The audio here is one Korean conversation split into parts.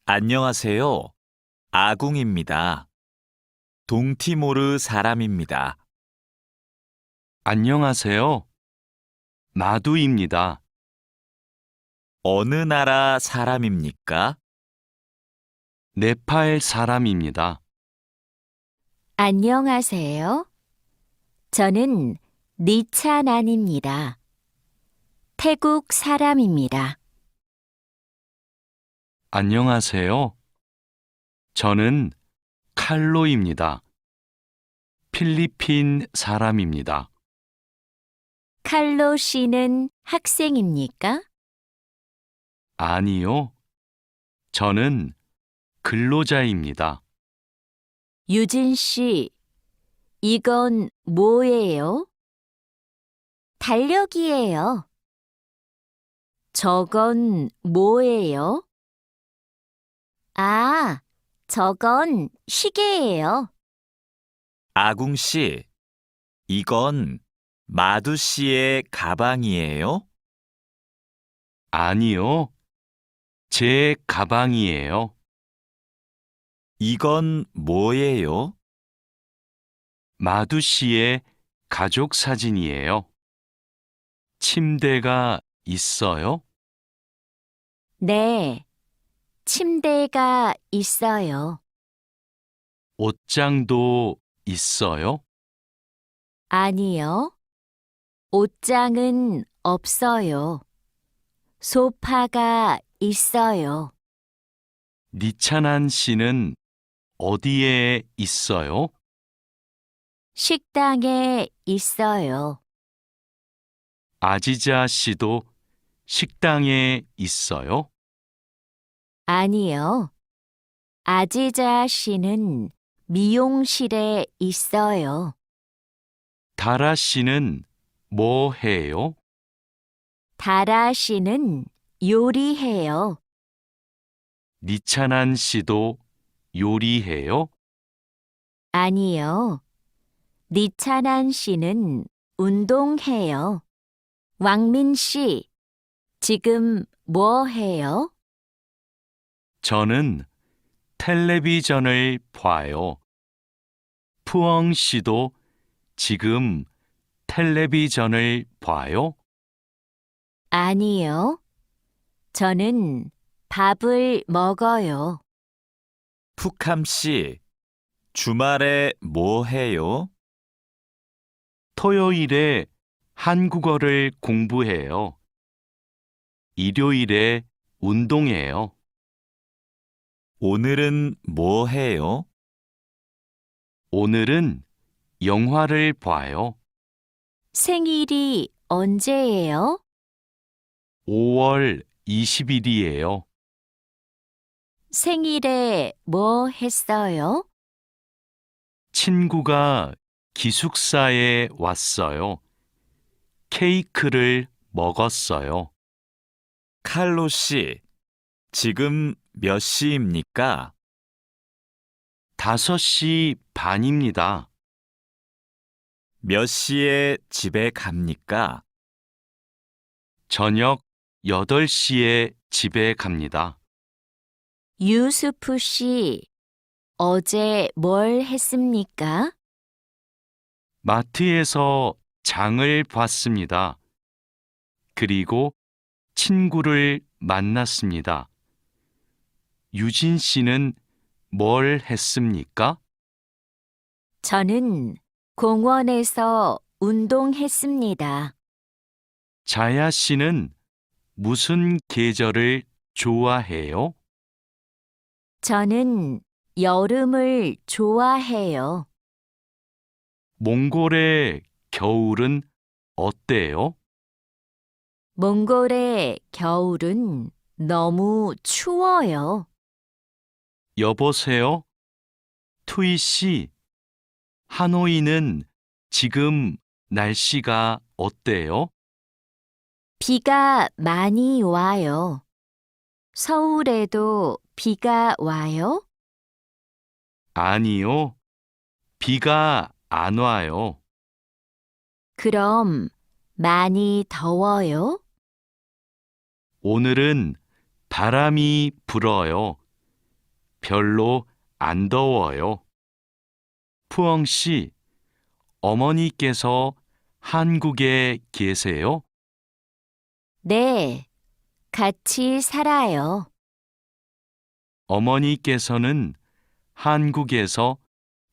안녕하세요. 아궁입니다. 동티모르 사람입니다. 안녕하세요. 마두입니다. 어느 나라 사람입니까? 네팔 사람입니다. 안녕하세요. 저는 니찬안입니다. 태국 사람입니다. 안녕하세요. 저는 칼로입니다. 필리핀 사람입니다. 칼로 씨는 학생입니까? 아니요. 저는 근로자입니다. 유진 씨, 이건 뭐예요? 달력이에요. 저건 뭐예요? 아, 저건 시계예요. 아궁 씨, 이건 마두 씨의 가방이에요? 아니요. 제 가방이에요. 이건 뭐예요? 마두 씨의 가족 사진이에요. 침대가 있어요? 네, 침대가 있어요. 옷장도 있어요? 아니요, 옷장은 없어요. 소파가 있어요. 니찬한 씨는 어디에 있어요? 식당에 있어요. 아지자 씨도 식당에 있어요? 아니요, 아지자 씨는 미용실에 있어요. 다라 씨는 뭐 해요? 다라 씨는 요리해요. 니찬한 씨도 요리해요? 아니요, 니찬한 씨는 운동해요. 왕민 씨, 지금 뭐 해요? 저는 텔레비전을 봐요. 푸엉 씨도 지금 텔레비전을 봐요? 아니요, 저는 밥을 먹어요. 푸캄 씨, 주말에 뭐 해요? 토요일에 한국어를 공부해요. 일요일에 운동해요. 오늘은 뭐 해요? 오늘은 영화를 봐요. 생일이 언제예요? 5월 20일이에요. 생일에 뭐 했어요? 친구가 기숙사에 왔어요. 케이크를 먹었어요. 칼로 씨, 지금 몇 시입니까? 5시 반입니다. 몇 시에 집에 갑니까? 저녁 8시에 집에 갑니다. 유수프 씨, 어제 뭘 했습니까? 마트에서 장을 봤습니다. 그리고 친구를 만났습니다. 유진 씨는 뭘 했습니까? 저는 공원에서 운동했습니다. 자야 씨는 무슨 계절을 좋아해요? 저는 여름을 좋아해요. 몽골의 겨울은 어때요? 몽골의 겨울은 너무 추워요. 여보세요? 투이 씨, 하노이는 지금 날씨가 어때요? 비가 많이 와요. 서울에도 비가 와요? 아니요, 비가 안 와요. 그럼 많이 더워요? 오늘은 바람이 불어요. 별로 안 더워요. 푸엉 씨, 어머니께서 한국에 계세요? 네, 같이 살아요. 어머니께서는 한국에서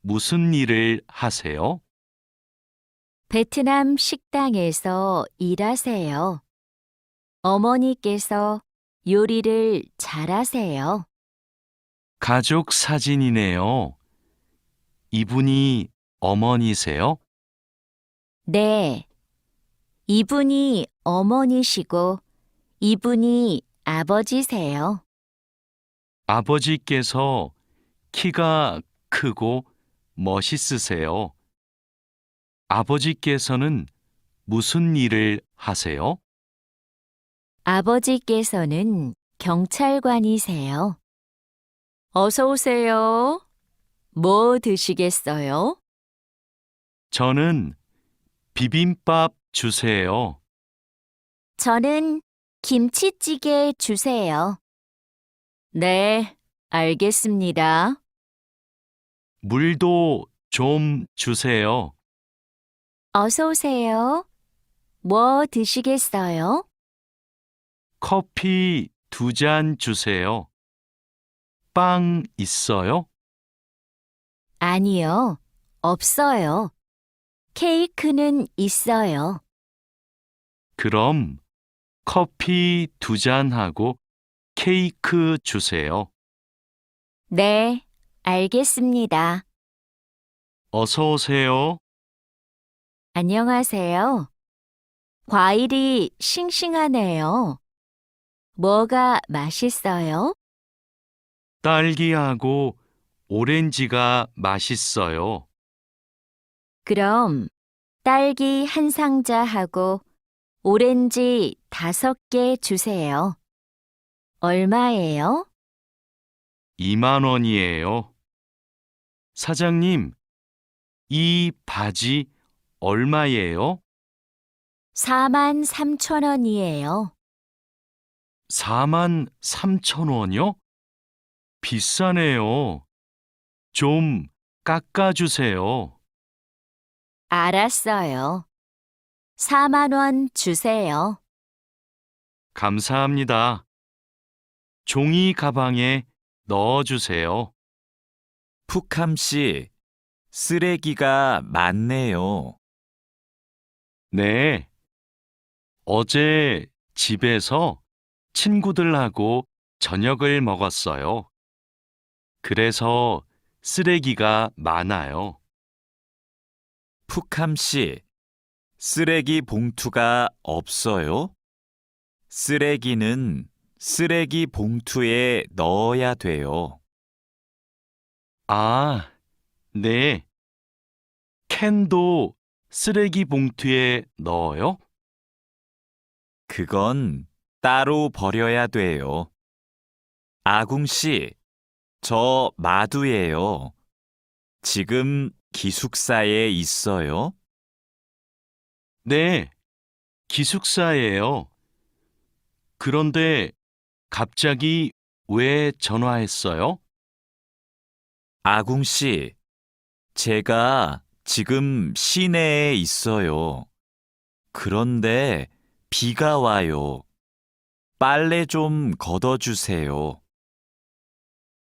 무슨 일을 하세요? 베트남 식당에서 일하세요. 어머니께서 요리를 잘하세요. 가족 사진이네요. 이분이 어머니세요? 네, 이분이 어머니시고 이분이 아버지세요. 아버지께서 키가 크고 멋있으세요. 아버지께서는 무슨 일을 하세요? 아버지께서는 경찰관이세요. 어서 오세요. 뭐 드시겠어요? 저는 비빔밥 주세요. 저는 김치찌개 주세요. 네, 알겠습니다. 물도 좀 주세요. 어서 오세요. 뭐 드시겠어요? 커피 2잔 주세요. 빵 있어요? 아니요, 없어요. 케이크는 있어요. 그럼 커피 2잔하고 케이크 주세요. 네, 알겠습니다. 어서 오세요. 안녕하세요. 과일이 싱싱하네요. 뭐가 맛있어요? 딸기하고 오렌지가 맛있어요. 그럼 딸기 한 상자하고 오렌지 5개 주세요. 얼마예요? 2만 원이에요. 사장님, 이 바지 얼마예요? 43,000원이에요. 4만 3천 원이요? 비싸네요. 좀 깎아주세요. 알았어요. 4만 원 주세요. 감사합니다. 종이 가방에 넣어주세요. 푸캄 씨, 쓰레기가 많네요. 네. 어제 집에서 친구들하고 저녁을 먹었어요. 그래서 쓰레기가 많아요. 푸캄 씨, 쓰레기 봉투가 없어요? 쓰레기는 쓰레기 봉투에 넣어야 돼요. 아, 네. 캔도 쓰레기 봉투에 넣어요? 그건 따로 버려야 돼요. 아궁 씨, 저 마두예요. 지금 기숙사에 있어요? 네, 기숙사예요. 그런데 갑자기 왜 전화했어요? 아궁 씨, 제가 지금 시내에 있어요. 그런데 비가 와요. 빨래 좀 걷어주세요.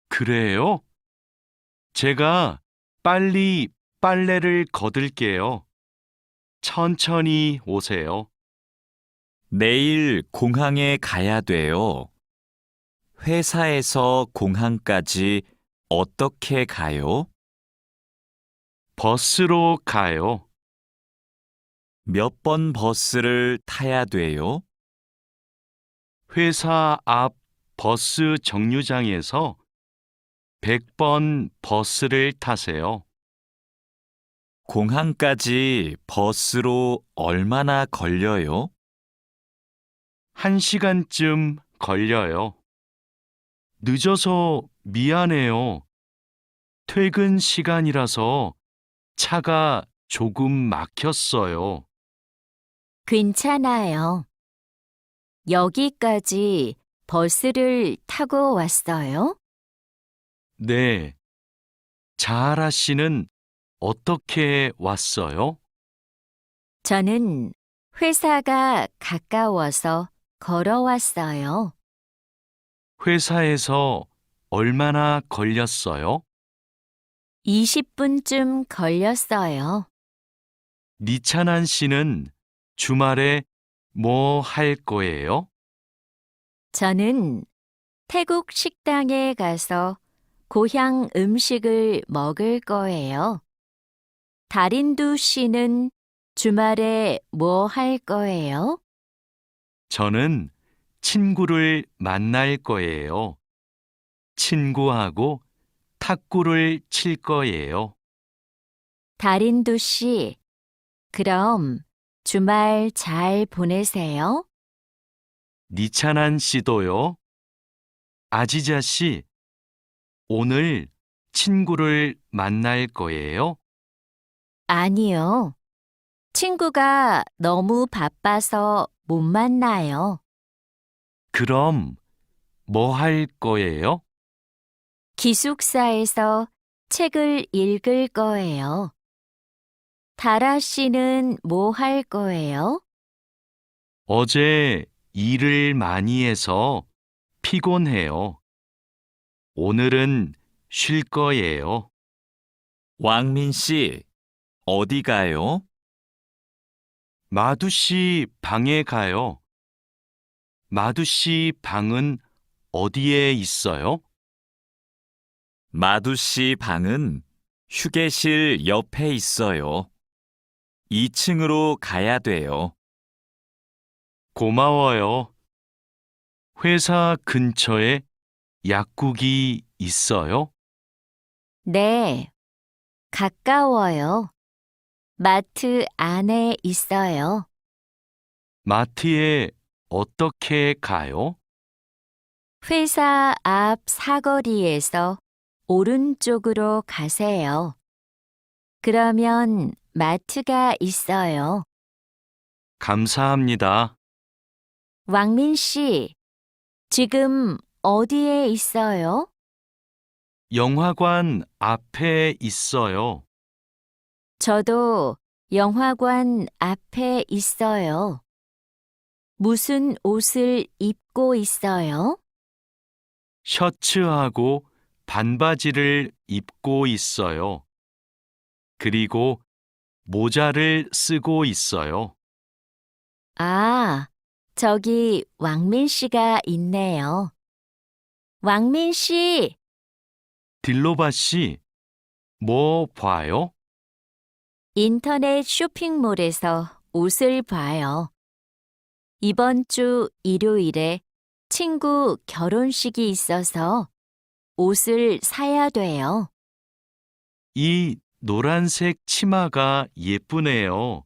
그래요? 제가 빨리 빨래를 걷을게요. 천천히 오세요. 내일 공항에 가야 돼요. 회사에서 공항까지 어떻게 가요? 버스로 가요. 몇 번 버스를 타야 돼요? 회사 앞 버스 정류장에서 100번 버스를 타세요. 공항까지 버스로 얼마나 걸려요? 1시간쯤 걸려요. 늦어서 미안해요. 퇴근 시간이라서 차가 조금 막혔어요. 괜찮아요. 여기까지 버스를 타고 왔어요? 네. 자하라 씨는 어떻게 왔어요? 저는 회사가 가까워서 걸어왔어요. 회사에서 얼마나 걸렸어요? 20분쯤 걸렸어요. 니찬한 씨는 주말에 뭐 할 거예요? 저는 태국 식당에 가서 고향 음식을 먹을 거예요. 다린두 씨는 주말에 뭐 할 거예요? 저는 친구를 만날 거예요. 친구하고 탁구를 칠 거예요. 다린두 씨, 그럼 주말 잘 보내세요. 니찬한 씨도요. 아지자 씨, 오늘 친구를 만날 거예요? 아니요. 친구가 너무 바빠서 못 만나요. 그럼 뭐 할 거예요? 기숙사에서 책을 읽을 거예요. 다라 씨는 뭐 할 거예요? 어제 일을 많이 해서 피곤해요. 오늘은 쉴 거예요. 왕민 씨, 어디 가요? 마두 씨 방에 가요. 마두 씨 방은 어디에 있어요? 마두 씨 방은 휴게실 옆에 있어요. 2층으로 가야 돼요. 고마워요. 회사 근처에 약국이 있어요? 네, 가까워요. 마트 안에 있어요. 마트에 어떻게 가요? 회사 앞 사거리에서 오른쪽으로 가세요. 그러면 마트가 있어요. 감사합니다. 왕민 씨, 지금 어디에 있어요? 영화관 앞에 있어요. 저도 영화관 앞에 있어요. 무슨 옷을 입고 있어요? 셔츠하고 반바지를 입고 있어요. 그리고 모자를 쓰고 있어요. 아, 저기 왕민 씨가 있네요. 왕민 씨, 딜로바 씨, 뭐 봐요? 인터넷 쇼핑몰에서 옷을 봐요. 이번 주 일요일에 친구 결혼식이 있어서 옷을 사야 돼요. 이 노란색 치마가 예쁘네요.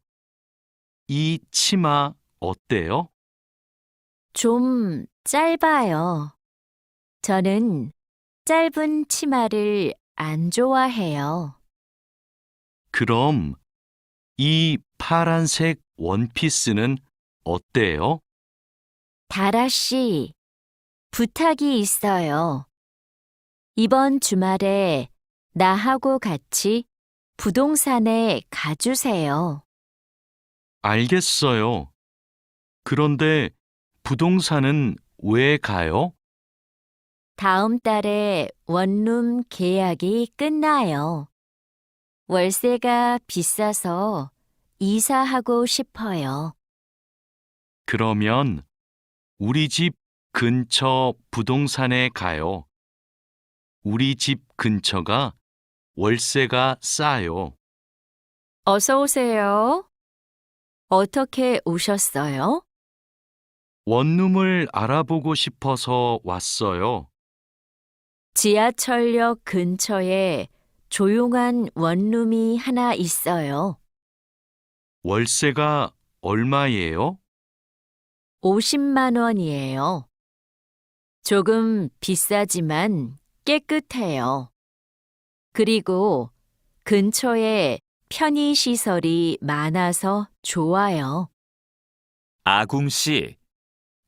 이 치마 어때요? 좀 짧아요. 저는 짧은 치마를 안 좋아해요. 그럼 이 파란색 원피스는 어때요? 다라 씨, 부탁이 있어요. 이번 주말에 나하고 같이 부동산에 가주세요. 알겠어요. 그런데 부동산은 왜 가요? 다음 달에 원룸 계약이 끝나요. 월세가 비싸서 이사하고 싶어요. 그러면 우리 집 근처 부동산에 가요. 우리 집 근처가 월세가 싸요. 어서 오세요. 어떻게 오셨어요? 원룸을 알아보고 싶어서 왔어요. 지하철역 근처에 조용한 원룸이 하나 있어요. 월세가 얼마예요? 50만 원이에요. 조금 비싸지만 깨끗해요. 그리고 근처에 편의시설이 많아서 좋아요. 아궁 씨,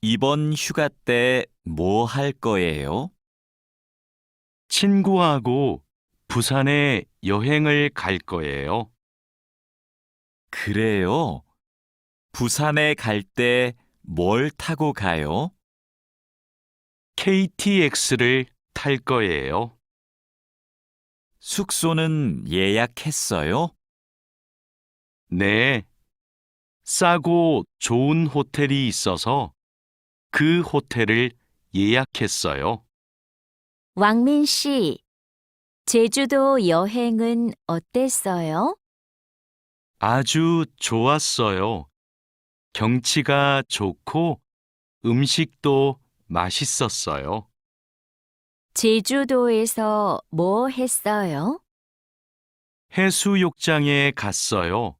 이번 휴가 때 뭐 할 거예요? 친구하고 부산에 여행을 갈 거예요. 그래요. 부산에 갈 때 뭘 타고 가요? KTX를 탈 거예요. 숙소는 예약했어요? 네. 싸고 좋은 호텔이 있어서 그 호텔을 예약했어요. 왕민 씨, 제주도 여행은 어땠어요? 아주 좋았어요. 경치가 좋고 음식도 맛있었어요. 제주도에서 뭐 했어요? 해수욕장에 갔어요.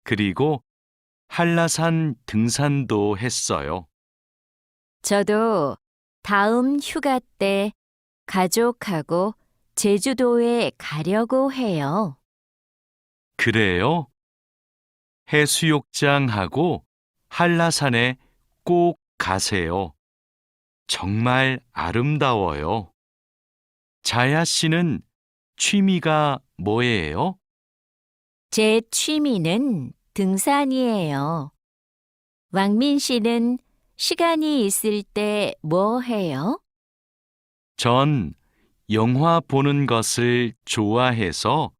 그리고 한라산 등산도 했어요. 저도 다음 휴가 때 가족하고 제주도에 가려고 해요. 그래요? 해수욕장하고 한라산에 꼭 가세요. 정말 아름다워요. 자야 씨는 취미가 뭐예요? 제 취미는 등산이에요. 왕민 씨는 시간이 있을 때 뭐 해요? 전 영화 보는 것을 좋아해서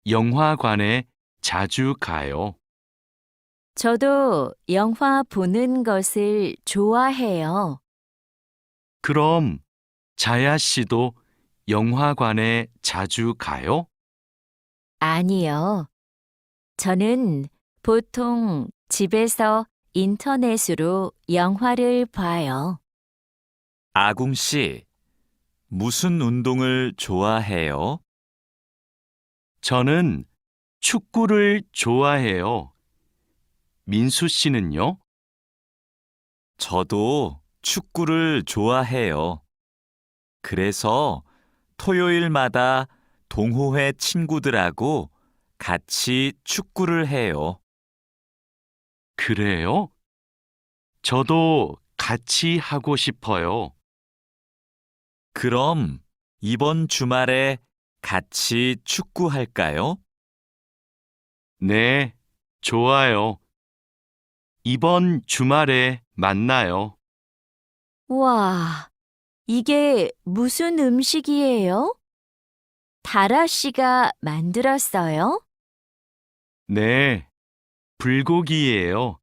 영화관에 자주 가요. 저도 영화 보는 것을 좋아해요. 그럼 자야 씨도 영화관에 자주 가요? 아니요. 저는 보통 집에서 인터넷으로 영화를 봐요. 아궁 씨, 무슨 운동을 좋아해요? 저는 축구를 좋아해요. 민수 씨는요? 저도 축구를 좋아해요. 그래서 토요일마다 동호회 친구들하고 같이 축구를 해요. 그래요? 저도 같이 하고 싶어요. 그럼 이번 주말에 같이 축구할까요? 네, 좋아요. 이번 주말에 만나요. 와, 이게 무슨 음식이에요? 다라 씨가 만들었어요? 네, 불고기예요.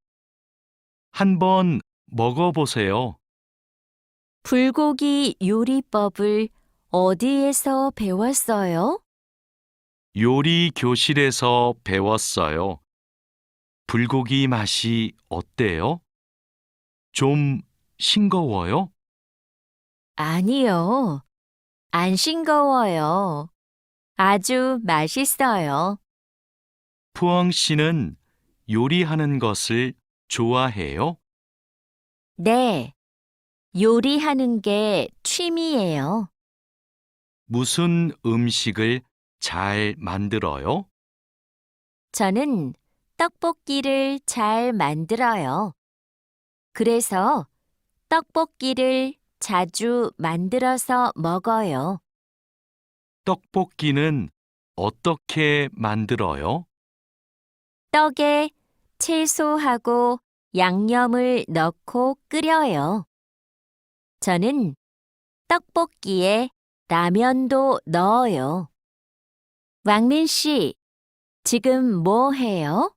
한번 먹어보세요. 불고기 요리법을 어디에서 배웠어요? 요리 교실에서 배웠어요. 불고기 맛이 어때요? 좀 싱거워요? 아니요. 안 싱거워요. 아주 맛있어요. 푸엉 씨는 요리하는 것을 좋아해요? 네. 요리하는 게 취미예요. 무슨 음식을 잘 만들어요? 저는 떡볶이를 잘 만들어요. 그래서 떡볶이를 자주 만들어서 먹어요. 떡볶이는 어떻게 만들어요? 떡에 채소하고 양념을 넣고 끓여요. 저는 떡볶이에 라면도 넣어요. 왕민 씨, 지금 뭐 해요?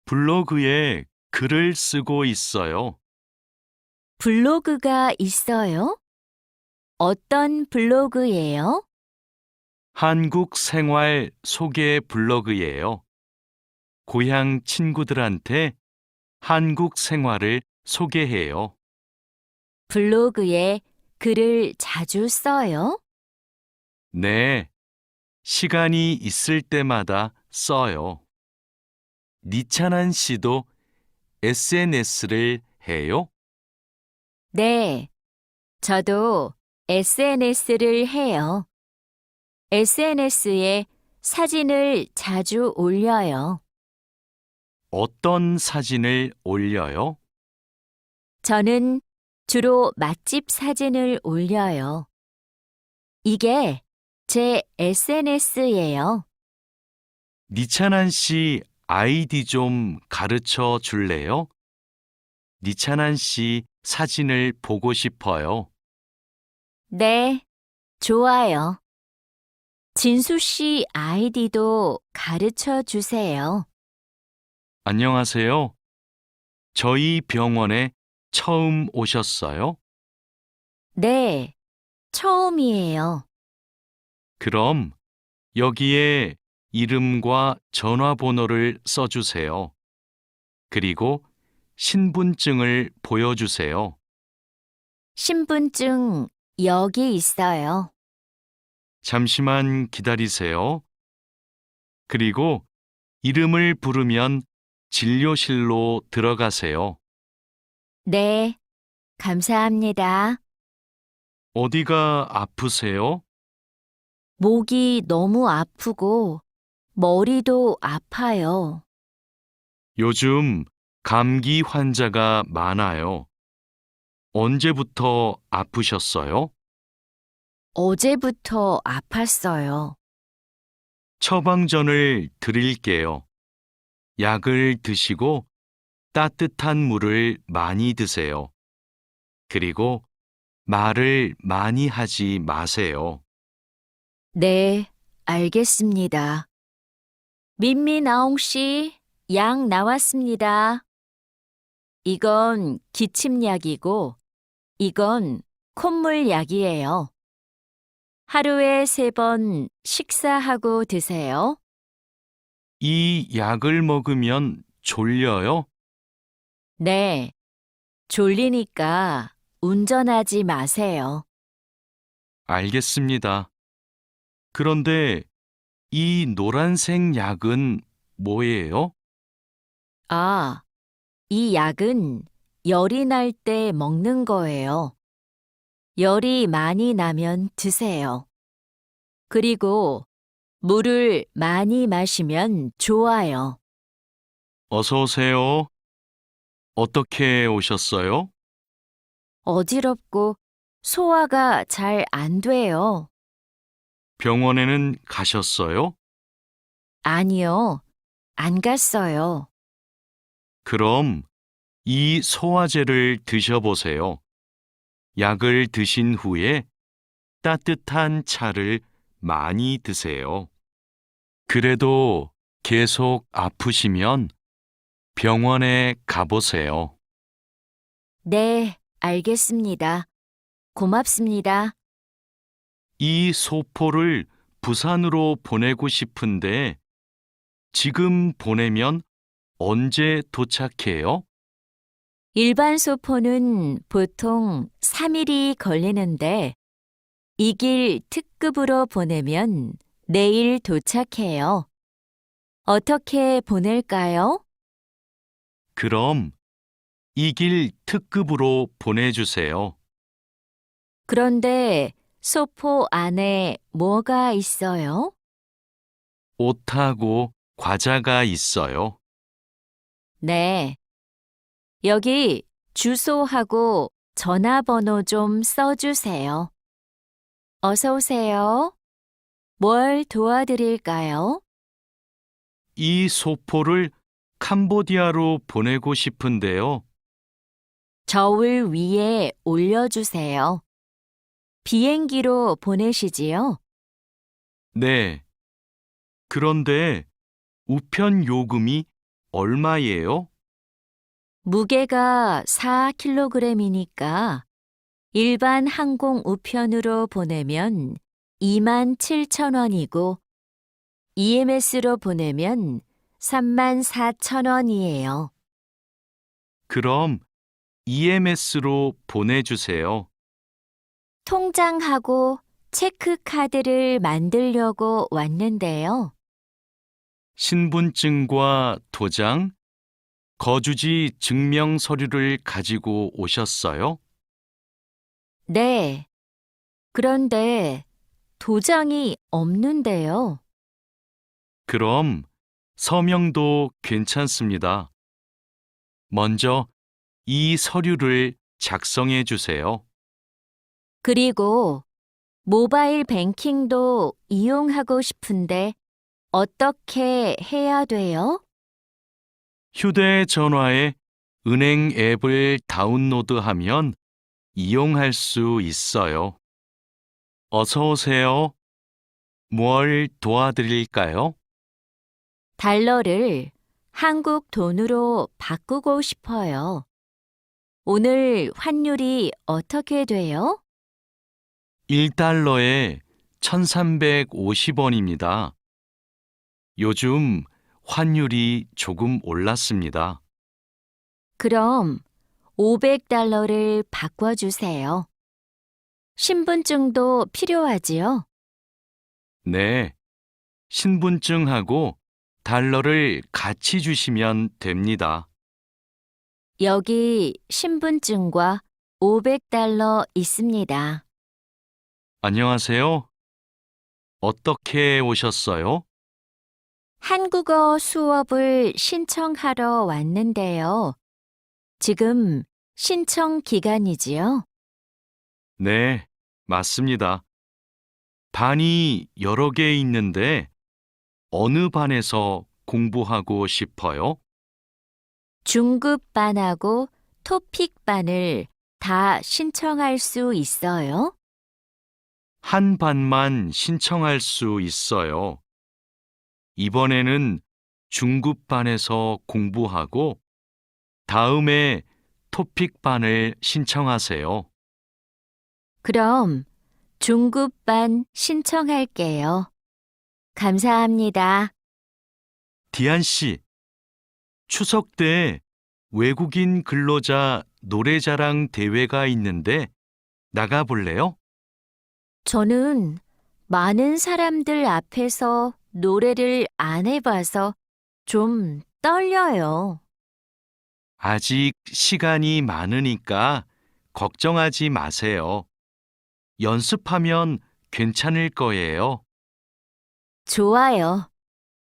블로그에 글을 쓰고 있어요. 블로그가 있어요? 어떤 블로그예요? 한국 생활 소개 블로그예요. 고향 친구들한테 한국 생활을 소개해요. 블로그에 글을 자주 써요? 네, 시간이 있을 때마다 써요. 니찬한 씨도 SNS를 해요? 네, 저도 SNS를 해요. SNS에 사진을 자주 올려요. 어떤 사진을 올려요? 저는 주로 맛집 사진을 올려요. 이게 제 SNS예요. 니찬한 씨 아이디 좀 가르쳐 줄래요? 니찬한 씨 사진을 보고 싶어요. 네, 좋아요. 진수 씨 아이디도 가르쳐 주세요. 안녕하세요. 저희 병원에 처음 오셨어요? 네, 처음이에요. 그럼 여기에 이름과 전화번호를 써주세요. 그리고 신분증을 보여주세요. 신분증 여기 있어요. 잠시만 기다리세요. 그리고 이름을 부르면 진료실로 들어가세요. 네, 감사합니다. 어디가 아프세요? 목이 너무 아프고 머리도 아파요. 요즘 감기 환자가 많아요. 언제부터 아프셨어요? 어제부터 아팠어요. 처방전을 드릴게요. 약을 드시고 따뜻한 물을 많이 드세요. 그리고 말을 많이 하지 마세요. 네, 알겠습니다. 민미나옹 씨, 약 나왔습니다. 이건 기침약이고, 이건 콧물약이에요. 하루에 3번 식사하고 드세요. 이 약을 먹으면 졸려요? 네, 졸리니까 운전하지 마세요. 알겠습니다. 그런데 이 노란색 약은 뭐예요? 아, 이 약은 열이 날 때 먹는 거예요. 열이 많이 나면 드세요. 그리고 물을 많이 마시면 좋아요. 어서 오세요. 어떻게 오셨어요? 어지럽고 소화가 잘 안 돼요. 병원에는 가셨어요? 아니요, 안 갔어요. 그럼 이 소화제를 드셔보세요. 약을 드신 후에 따뜻한 차를 많이 드세요. 그래도 계속 아프시면 병원에 가보세요. 네, 알겠습니다. 고맙습니다. 이 소포를 부산으로 보내고 싶은데 지금 보내면 언제 도착해요? 일반 소포는 보통 3일이 걸리는데 이 길 특급으로 보내면 내일 도착해요. 어떻게 보낼까요? 그럼 이 길 특급으로 보내주세요. 그런데 소포 안에 뭐가 있어요? 옷하고 과자가 있어요. 네. 여기 주소하고 전화번호 좀 써주세요. 어서 오세요. 뭘 도와드릴까요? 이 소포를 캄보디아로 보내고 싶은데요. 저울 위에 올려주세요. 비행기로 보내시지요? 네. 그런데 우편 요금이 얼마예요? 무게가 4kg이니까 일반 항공 우편으로 보내면 27,000원이고 EMS로 보내면 34,000원이에요. 그럼 EMS로 보내주세요. 통장하고 체크카드를 만들려고 왔는데요. 신분증과 도장, 거주지 증명 서류를 가지고 오셨어요? 네. 그런데 도장이 없는데요. 그럼 서명도 괜찮습니다. 먼저 이 서류를 작성해 주세요. 그리고 모바일 뱅킹도 이용하고 싶은데 어떻게 해야 돼요? 휴대전화에 은행 앱을 다운로드하면 이용할 수 있어요. 어서 오세요. 뭘 도와드릴까요? 달러를 한국 돈으로 바꾸고 싶어요. 오늘 환율이 어떻게 돼요? 1달러에 1,350원입니다. 요즘 환율이 조금 올랐습니다. 그럼 500달러를 바꿔주세요. 신분증도 필요하지요? 네, 신분증하고 달러를 같이 주시면 됩니다. 여기 신분증과 500달러 있습니다. 안녕하세요. 어떻게 오셨어요? 한국어 수업을 신청하러 왔는데요. 지금 신청 기간이지요? 네, 맞습니다. 반이 여러 개 있는데 어느 반에서 공부하고 싶어요? 중급반하고 토픽반을 다 신청할 수 있어요? 한 반만 신청할 수 있어요. 이번에는 중급반에서 공부하고 다음에 토픽반을 신청하세요. 그럼 중급반 신청할게요. 감사합니다. 디안 씨, 추석 때 외국인 근로자 노래자랑 대회가 있는데 나가볼래요? 저는 많은 사람들 앞에서 노래를 안 해봐서 좀 떨려요. 아직 시간이 많으니까 걱정하지 마세요. 연습하면 괜찮을 거예요. 좋아요.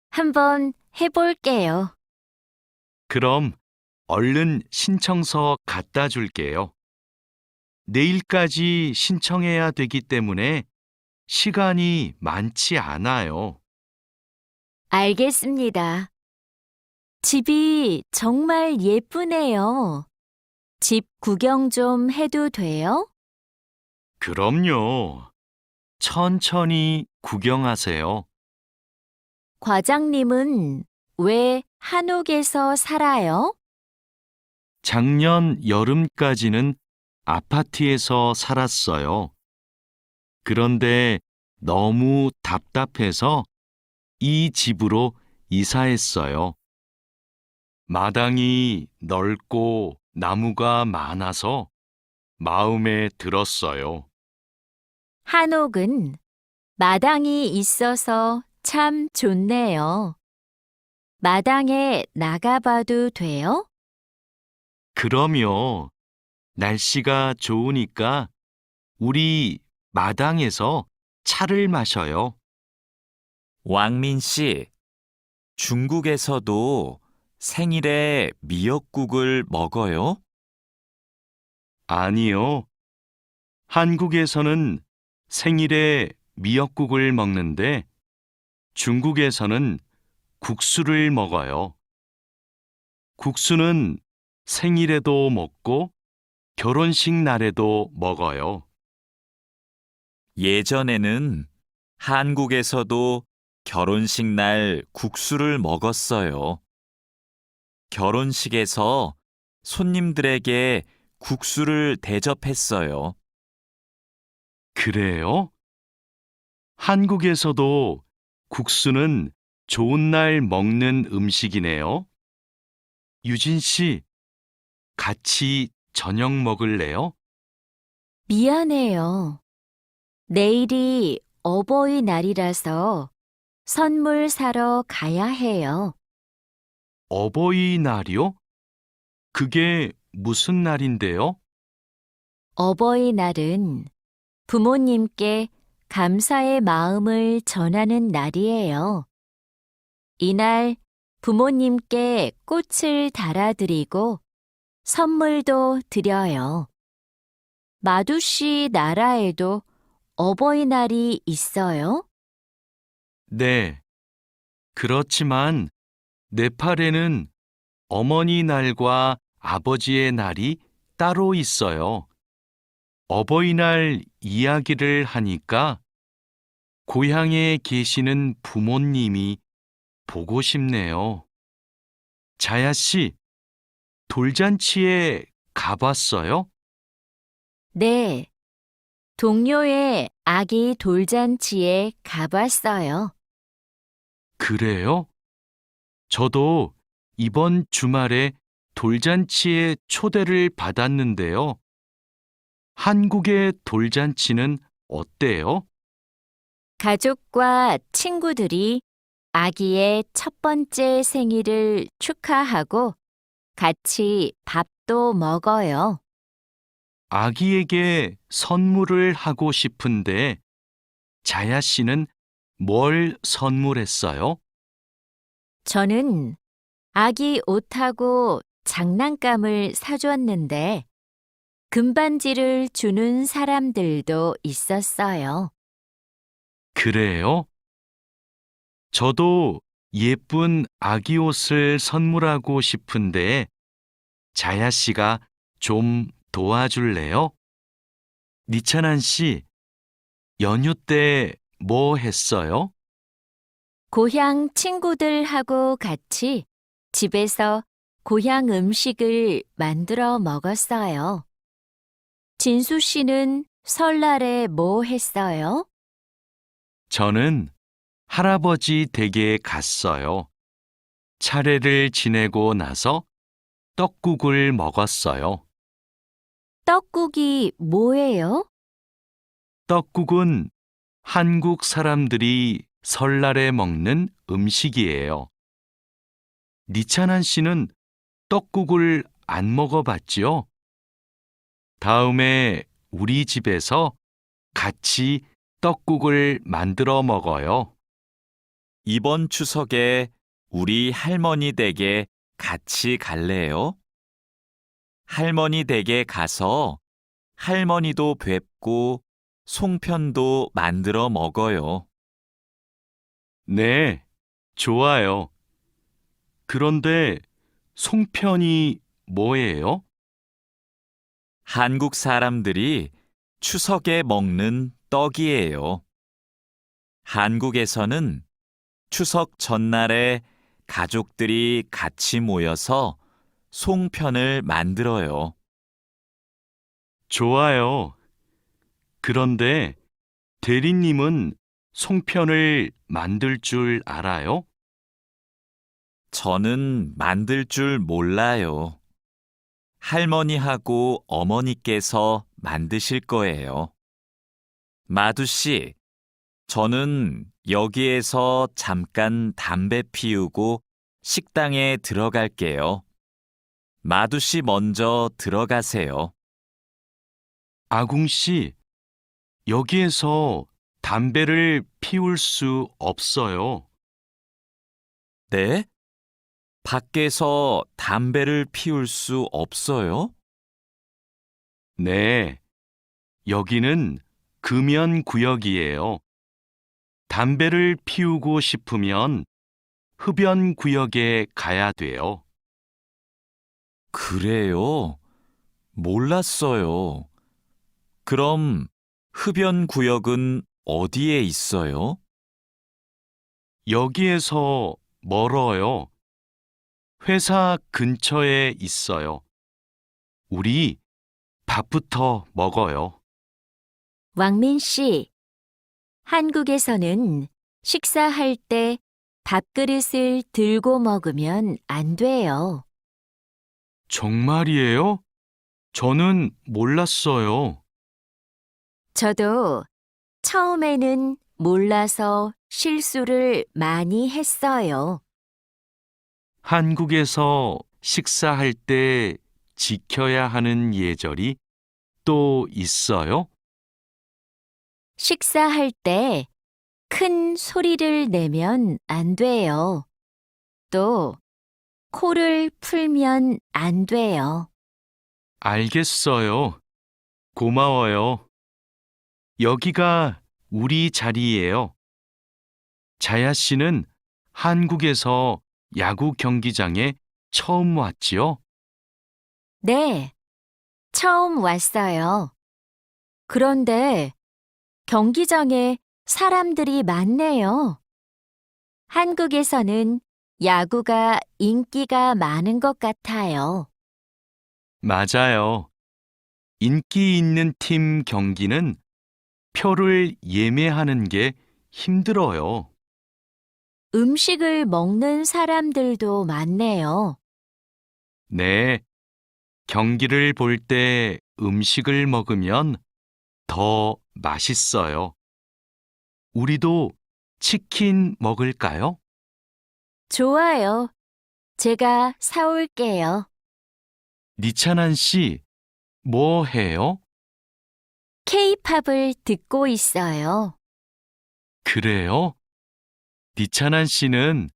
한번 해볼게요. 그럼 얼른 신청서 갖다 줄게요. 내일까지 신청해야 되기 때문에 시간이 많지 않아요. 알겠습니다. 집이 정말 예쁘네요. 집 구경 좀 해도 돼요? 그럼요. 천천히 구경하세요. 과장님은 왜 한옥에서 살아요? 작년 여름까지는 아파트에서 살았어요. 그런데 너무 답답해서 이 집으로 이사했어요. 마당이 넓고 나무가 많아서 마음에 들었어요. 한옥은 마당이 있어서 참 좋네요. 마당에 나가봐도 돼요? 그럼요. 날씨가 좋으니까 우리 마당에서 차를 마셔요. 왕민 씨, 중국에서도 생일에 미역국을 먹어요? 아니요. 한국에서는 생일에 미역국을 먹는데 중국에서는 국수를 먹어요. 국수는 생일에도 먹고 결혼식 날에도 먹어요. 예전에는 한국에서도 결혼식 날 국수를 먹었어요. 결혼식에서 손님들에게 국수를 대접했어요. 그래요? 한국에서도 국수는 좋은 날 먹는 음식이네요. 유진 씨, 같이 저녁 먹을래요? 미안해요. 내일이 어버이날이라서 선물 사러 가야 해요. 어버이날이요? 그게 무슨 날인데요? 어버이날은 부모님께 감사의 마음을 전하는 날이에요. 이날 부모님께 꽃을 달아드리고 선물도 드려요. 마두씨 나라에도 어버이날이 있어요? 네. 그렇지만 네팔에는 어머니 날과 아버지의 날이 따로 있어요. 어버이날 이야기를 하니까 고향에 계시는 부모님이 보고 싶네요. 자야 씨, 돌잔치에 가봤어요? 네. 동료의 아기 돌잔치에 가봤어요. 그래요? 저도 이번 주말에 돌잔치에 초대를 받았는데요. 한국의 돌잔치는 어때요? 가족과 친구들이 아기의 첫 번째 생일을 축하하고 같이 밥도 먹어요. 아기에게 선물을 하고 싶은데 자야 씨는 뭘 선물했어요? 저는 아기 옷하고 장난감을 사줬는데 금반지를 주는 사람들도 있었어요. 그래요? 저도 예쁜 아기 옷을 선물하고 싶은데 자야 씨가 좀 도와줄래요? 니찬한 씨, 연휴 때 뭐 했어요? 고향 친구들하고 같이 집에서 고향 음식을 만들어 먹었어요. 진수 씨는 설날에 뭐 했어요? 저는 할아버지 댁에 갔어요. 차례를 지내고 나서 떡국을 먹었어요. 떡국이 뭐예요? 떡국은 한국 사람들이 설날에 먹는 음식이에요. 니찬한 씨는 떡국을 안 먹어봤지요? 다음에 우리 집에서 같이 떡국을 만들어 먹어요. 이번 추석에 우리 할머니 댁에 같이 갈래요? 할머니 댁에 가서 할머니도 뵙고 송편도 만들어 먹어요. 네, 좋아요. 그런데 송편이 뭐예요? 한국 사람들이 추석에 먹는 떡이에요. 한국에서는 추석 전날에 가족들이 같이 모여서 송편을 만들어요. 좋아요. 그런데 대리님은 송편을 만들 줄 알아요? 저는 만들 줄 몰라요. 할머니하고 어머니께서 만드실 거예요. 마두 씨, 저는 여기에서 잠깐 담배 피우고 식당에 들어갈게요. 마두 씨 먼저 들어가세요. 아궁 씨, 여기에서 담배를 피울 수 없어요. 네? 밖에서 담배를 피울 수 없어요? 네, 여기는 금연 구역이에요. 담배를 피우고 싶으면 흡연 구역에 가야 돼요. 그래요? 몰랐어요. 그럼 흡연 구역은 어디에 있어요? 여기에서 멀어요. 회사 근처에 있어요. 우리 밥부터 먹어요. 왕민 씨, 한국에서는 식사할 때 밥그릇을 들고 먹으면 안 돼요. 정말이에요? 저는 몰랐어요. 저도 처음에는 몰라서 실수를 많이 했어요. 한국에서 식사할 때 지켜야 하는 예절이 또 있어요? 식사할 때 큰 소리를 내면 안 돼요. 또 코를 풀면 안 돼요. 알겠어요. 고마워요. 여기가 우리 자리예요. 자야 씨는 한국에서 야구 경기장에 처음 왔지요? 네, 처음 왔어요. 그런데 경기장에 사람들이 많네요. 한국에서는 야구가 인기가 많은 것 같아요. 맞아요. 인기 있는 팀 경기는 표를 예매하는 게 힘들어요. 음식을 먹는 사람들도 많네요. 네, 경기를 볼 때 음식을 먹으면 더 맛있어요. 우리도 치킨 먹을까요? 좋아요. 제가 사올게요. 니찬한 씨, 뭐 해요? K-팝을 듣고 있어요. 그래요? 니찬한 씨는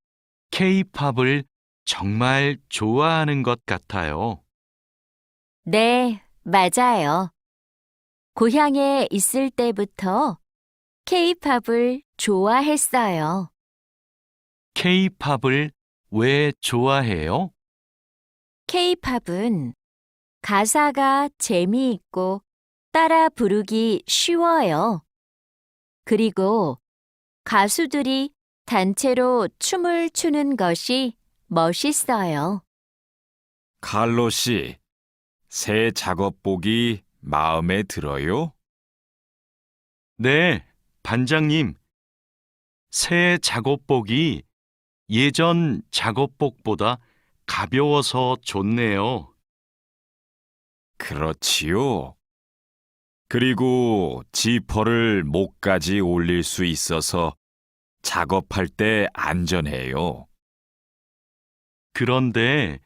K-팝을 정말 좋아하는 것 같아요. 네, 맞아요. 고향에 있을 때부터 K-팝을 좋아했어요. K-팝을 왜 좋아해요? K-팝은 가사가 재미있고 따라 부르기 쉬워요. 그리고 가수들이 단체로 춤을 추는 것이 멋있어요. 칼로 씨, 새 작업복이 마음에 들어요? 네, 반장님. 새 작업복이 예전 작업복보다 가벼워서 좋네요. 그렇지요. 그리고 지퍼를 목까지 올릴 수 있어서 작업할 때 안전해요. 그런데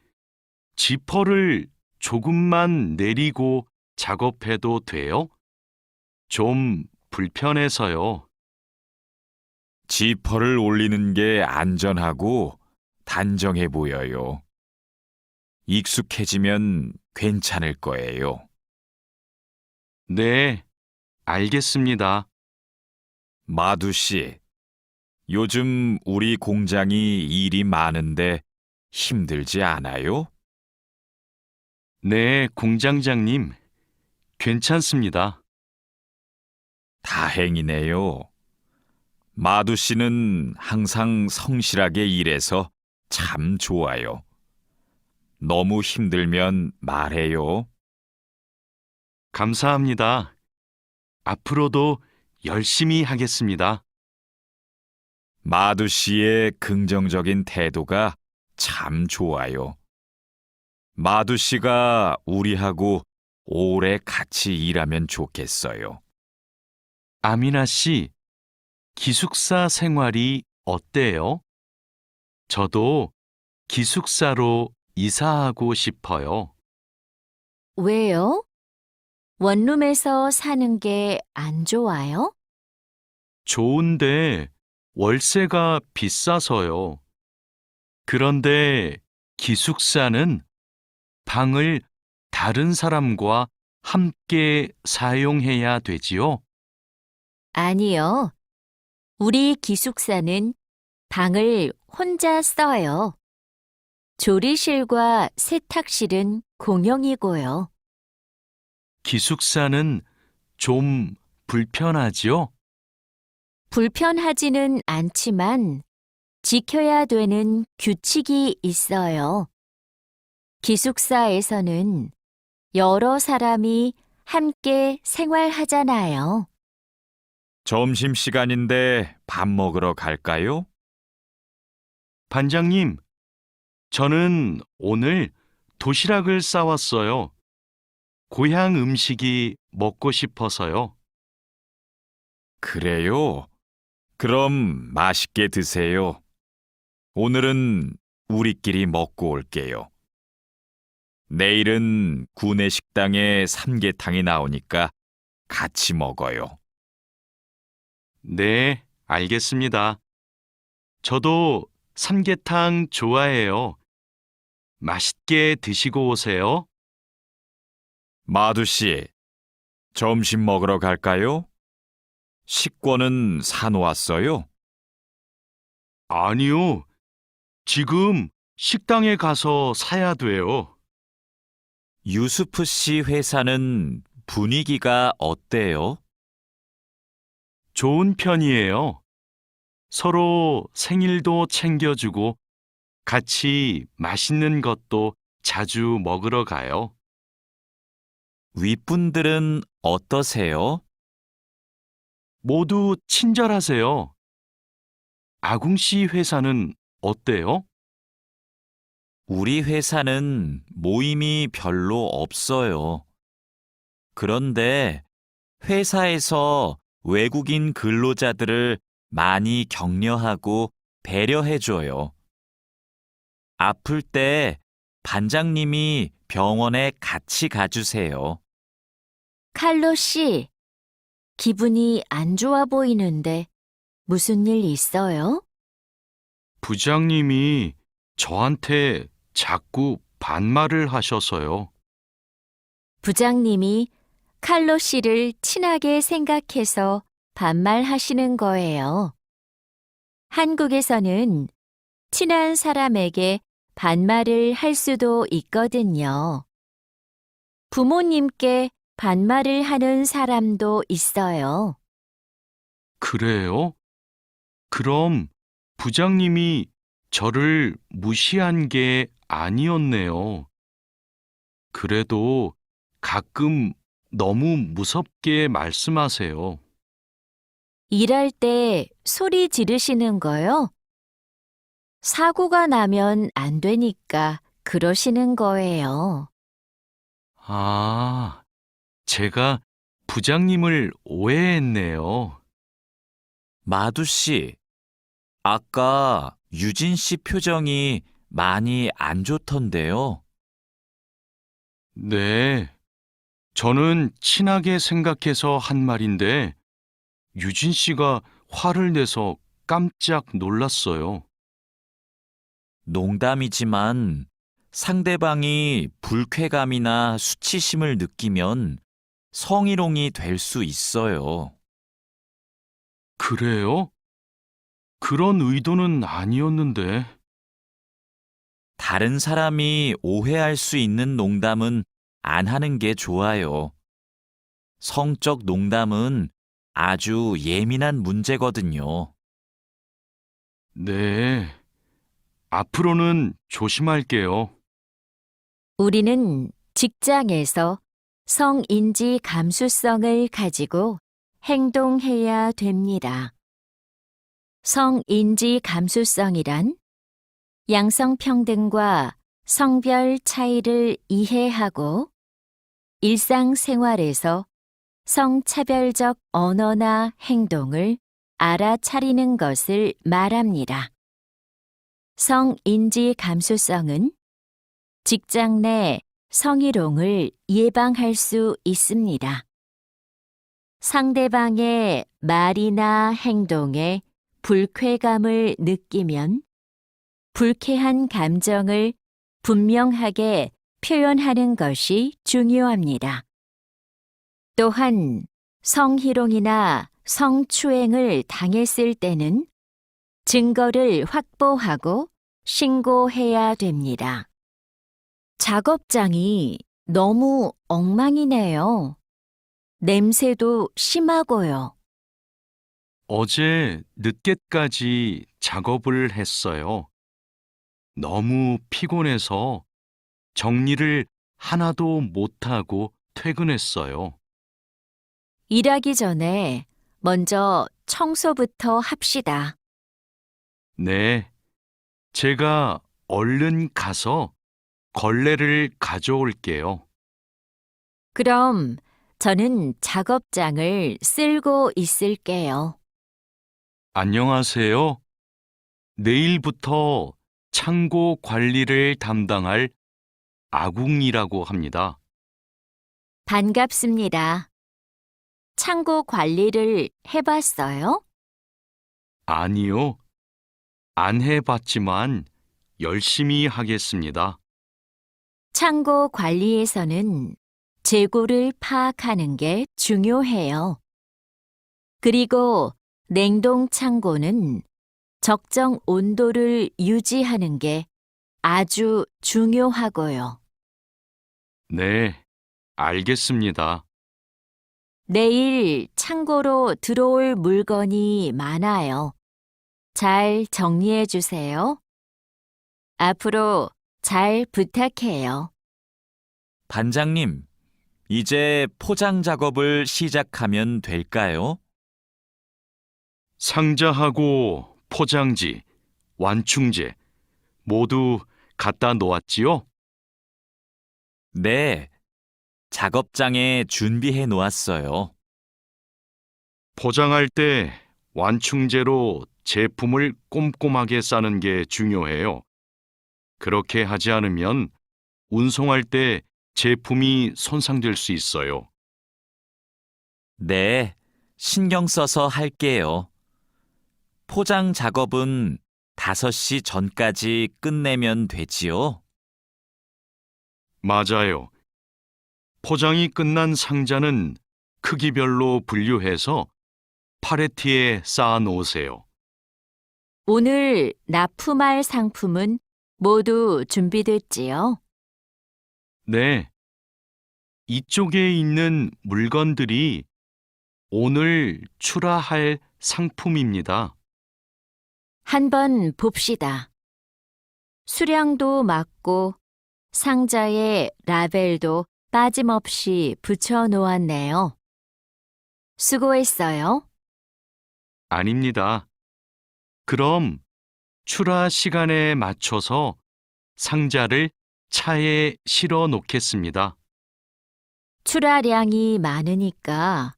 지퍼를 조금만 내리고 작업해도 돼요? 좀 불편해서요. 지퍼를 올리는 게 안전하고 단정해 보여요. 익숙해지면 괜찮을 거예요. 네, 알겠습니다. 마두 씨, 요즘 우리 공장이 일이 많은데 힘들지 않아요? 네, 공장장님. 괜찮습니다. 다행이네요. 마두 씨는 항상 성실하게 일해서 참 좋아요. 너무 힘들면 말해요. 감사합니다. 앞으로도 열심히 하겠습니다. 마두 씨의 긍정적인 태도가 참 좋아요. 마두 씨가 우리하고 오래 같이 일하면 좋겠어요. 아미나 씨, 기숙사 생활이 어때요? 저도 기숙사로 이사하고 싶어요. 왜요? 원룸에서 사는 게 안 좋아요? 좋은데 월세가 비싸서요. 그런데 기숙사는 방을 다른 사람과 함께 사용해야 되지요? 아니요. 우리 기숙사는 방을 혼자 써요. 조리실과 세탁실은 공용이고요. 기숙사는 좀 불편하지요? 불편하지는 않지만 지켜야 되는 규칙이 있어요. 기숙사에서는 여러 사람이 함께 생활하잖아요. 점심시간인데 밥 먹으러 갈까요? 반장님, 저는 오늘 도시락을 싸왔어요. 고향 음식이 먹고 싶어서요. 그래요. 그럼 맛있게 드세요. 오늘은 우리끼리 먹고 올게요. 내일은 구내 식당에 삼계탕이 나오니까 같이 먹어요. 네, 알겠습니다. 저도 삼계탕 좋아해요. 맛있게 드시고 오세요. 마두 씨, 점심 먹으러 갈까요? 식권은 사놓았어요? 아니요. 지금 식당에 가서 사야 돼요. 유수프 씨 회사는 분위기가 어때요? 좋은 편이에요. 서로 생일도 챙겨주고 같이 맛있는 것도 자주 먹으러 가요. 윗분들은 어떠세요? 모두 친절하세요. 아궁 씨 회사는 어때요? 우리 회사는 모임이 별로 없어요. 그런데 회사에서 외국인 근로자들을 많이 격려하고 배려해줘요. 아플 때 반장님이 병원에 같이 가주세요. 칼로 씨, 기분이 안 좋아 보이는데 무슨 일 있어요? 부장님이 저한테 자꾸 반말을 하셔서요. 부장님이 칼로 씨를 친하게 생각해서 반말하시는 거예요. 한국에서는 친한 사람에게 반말을 할 수도 있거든요. 부모님께 반말을 하는 사람도 있어요. 그래요? 그럼 부장님이 저를 무시한 게 아니었네요. 그래도 가끔 너무 무섭게 말씀하세요. 일할 때 소리 지르시는 거요? 사고가 나면 안 되니까 그러시는 거예요. 아, 제가 부장님을 오해했네요. 마두 씨, 아까 유진 씨 표정이 많이 안 좋던데요. 네, 저는 친하게 생각해서 한 말인데 유진 씨가 화를 내서 깜짝 놀랐어요. 농담이지만 상대방이 불쾌감이나 수치심을 느끼면 성희롱이 될 수 있어요. 그래요? 그런 의도는 아니었는데. 다른 사람이 오해할 수 있는 농담은 안 하는 게 좋아요. 성적 농담은 아주 예민한 문제거든요. 네, 앞으로는 조심할게요. 우리는 직장에서 성인지 감수성을 가지고 행동해야 됩니다. 성인지 감수성이란 양성평등과 성별 차이를 이해하고 일상생활에서 성차별적 언어나 행동을 알아차리는 것을 말합니다. 성인지 감수성은 직장 내 성희롱을 예방할 수 있습니다. 상대방의 말이나 행동에 불쾌감을 느끼면 불쾌한 감정을 분명하게 표현하는 것이 중요합니다. 또한 성희롱이나 성추행을 당했을 때는 증거를 확보하고 신고해야 됩니다. 작업장이 너무 엉망이네요. 냄새도 심하고요. 어제 늦게까지 작업을 했어요. 너무 피곤해서 정리를 하나도 못하고 퇴근했어요. 일하기 전에 먼저 청소부터 합시다. 네, 제가 얼른 가서 걸레를 가져올게요. 그럼 저는 작업장을 쓸고 있을게요. 안녕하세요. 내일부터 창고 관리를 담당할 아궁이라고 합니다. 반갑습니다. 창고 관리를 해봤어요? 아니요, 안 해봤지만 열심히 하겠습니다. 창고 관리에서는 재고를 파악하는 게 중요해요. 그리고 냉동 창고는 적정 온도를 유지하는 게 아주 중요하고요. 네, 알겠습니다. 내일 창고로 들어올 물건이 많아요. 잘 정리해 주세요. 앞으로 잘 부탁해요. 반장님, 이제 포장 작업을 시작하면 될까요? 상자하고 포장지, 완충제 모두 갖다 놓았지요? 네, 작업장에 준비해 놓았어요. 포장할 때 완충제로 제품을 꼼꼼하게 싸는 게 중요해요. 그렇게 하지 않으면 운송할 때 제품이 손상될 수 있어요. 네, 신경 써서 할게요. 포장 작업은 5시 전까지 끝내면 되지요? 맞아요. 포장이 끝난 상자는 크기별로 분류해서 팔레트에 쌓아 놓으세요. 오늘 납품할 상품은 모두 준비됐지요? 네. 이쪽에 있는 물건들이 오늘 출하할 상품입니다. 한번 봅시다. 수량도 맞고 상자에 라벨도 빠짐없이 붙여 놓았네요. 수고했어요. 아닙니다. 그럼 출하 시간에 맞춰서 상자를 차에 실어 놓겠습니다. 출하량이 많으니까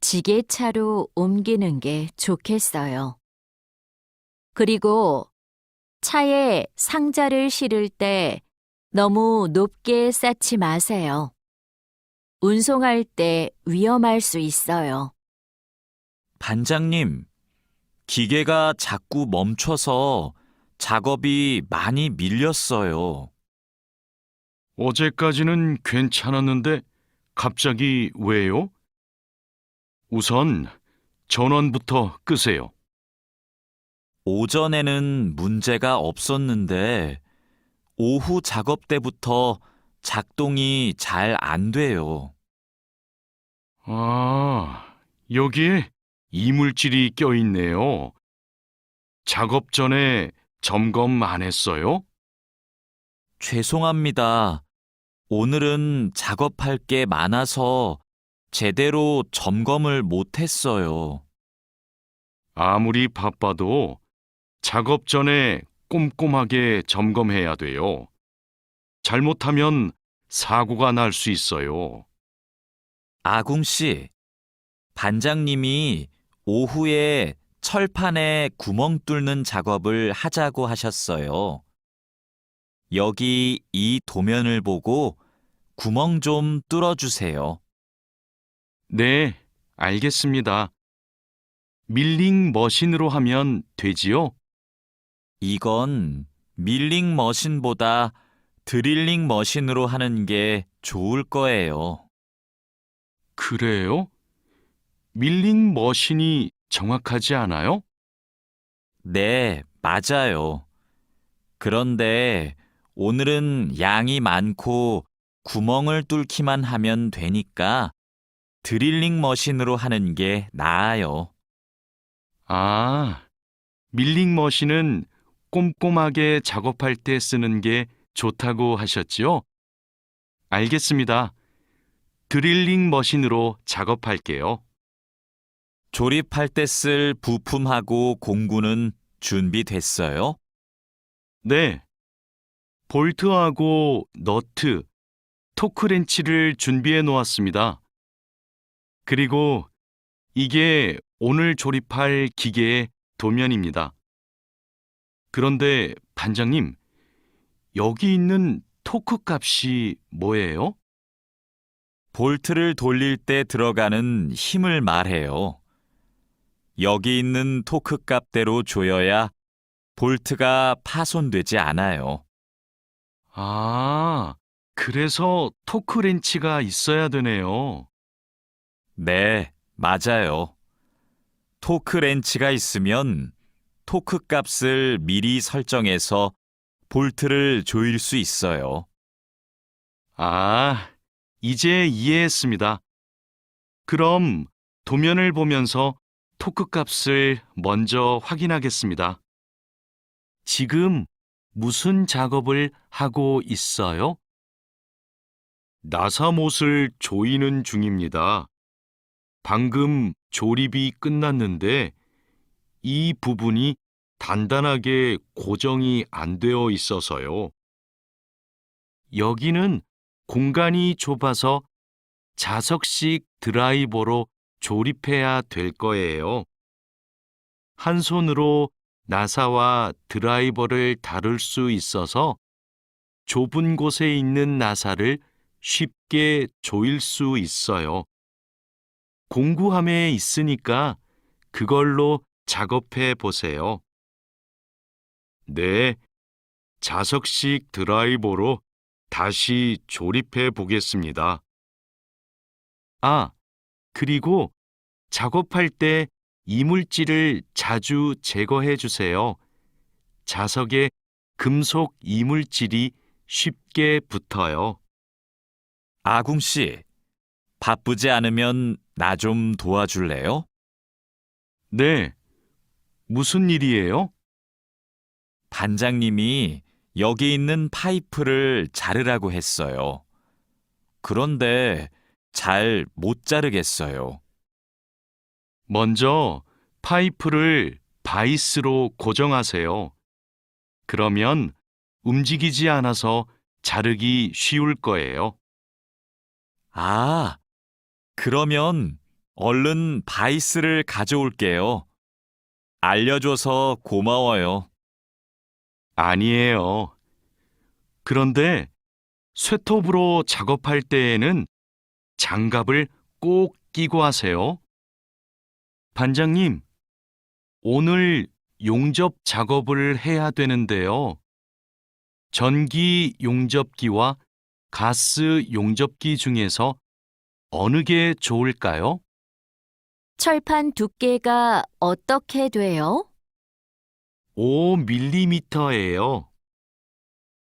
지게차로 옮기는 게 좋겠어요. 그리고 차에 상자를 실을 때 너무 높게 쌓지 마세요. 운송할 때 위험할 수 있어요. 반장님, 기계가 자꾸 멈춰서 작업이 많이 밀렸어요. 어제까지는 괜찮았는데 갑자기 왜요? 우선 전원부터 끄세요. 오전에는 문제가 없었는데 오후 작업 때부터 작동이 잘 안 돼요. 아, 여기에 이물질이 껴있네요. 작업 전에 점검 안 했어요? 죄송합니다. 오늘은 작업할 게 많아서 제대로 점검을 못 했어요. 아무리 바빠도 작업 전에 꼼꼼하게 점검해야 돼요. 잘못하면 사고가 날 수 있어요. 아궁 씨, 반장님이 오후에 철판에 구멍 뚫는 작업을 하자고 하셨어요. 여기 이 도면을 보고 구멍 좀 뚫어주세요. 네, 알겠습니다. 밀링 머신으로 하면 되지요? 이건 밀링 머신보다 드릴링 머신으로 하는 게 좋을 거예요. 그래요? 밀링 머신이 정확하지 않아요? 네, 맞아요. 그런데 오늘은 양이 많고 구멍을 뚫기만 하면 되니까 드릴링 머신으로 하는 게 나아요. 아, 밀링 머신은 꼼꼼하게 작업할 때 쓰는 게 좋다고 하셨지요? 알겠습니다. 드릴링 머신으로 작업할게요. 조립할 때 쓸 부품하고 공구는 준비됐어요? 네. 볼트하고 너트, 토크렌치를 준비해 놓았습니다. 그리고 이게 오늘 조립할 기계의 도면입니다. 그런데 반장님, 여기 있는 토크 값이 뭐예요? 볼트를 돌릴 때 들어가는 힘을 말해요. 여기 있는 토크 값대로 조여야 볼트가 파손되지 않아요. 아, 그래서 토크렌치가 있어야 되네요. 네, 맞아요. 토크 렌치가 있으면 토크 값을 미리 설정해서 볼트를 조일 수 있어요. 아, 이제 이해했습니다. 그럼 도면을 보면서 토크 값을 먼저 확인하겠습니다. 지금 무슨 작업을 하고 있어요? 나사못을 조이는 중입니다. 방금 조립이 끝났는데 이 부분이 단단하게 고정이 안 되어 있어서요. 여기는 공간이 좁아서 자석식 드라이버로 조립해야 될 거예요. 한 손으로 나사와 드라이버를 다룰 수 있어서 좁은 곳에 있는 나사를 쉽게 조일 수 있어요. 공구함에 있으니까 그걸로 작업해 보세요. 네, 자석식 드라이버로 다시 조립해 보겠습니다. 아, 그리고 작업할 때 이물질을 자주 제거해 주세요. 자석에 금속 이물질이 쉽게 붙어요. 아궁 씨, 바쁘지 않으면 나 좀 도와줄래요? 네, 무슨 일이에요? 반장님이 여기 있는 파이프를 자르라고 했어요. 그런데 잘 못 자르겠어요. 먼저 파이프를 바이스로 고정하세요. 그러면 움직이지 않아서 자르기 쉬울 거예요. 아, 그러면 얼른 바이스를 가져올게요. 알려줘서 고마워요. 아니에요. 그런데 쇠톱으로 작업할 때에는 장갑을 꼭 끼고 하세요. 반장님, 오늘 용접 작업을 해야 되는데요. 전기 용접기와 가스 용접기 중에서 어느 게 좋을까요? 철판 두께가 어떻게 돼요? 5mm예요.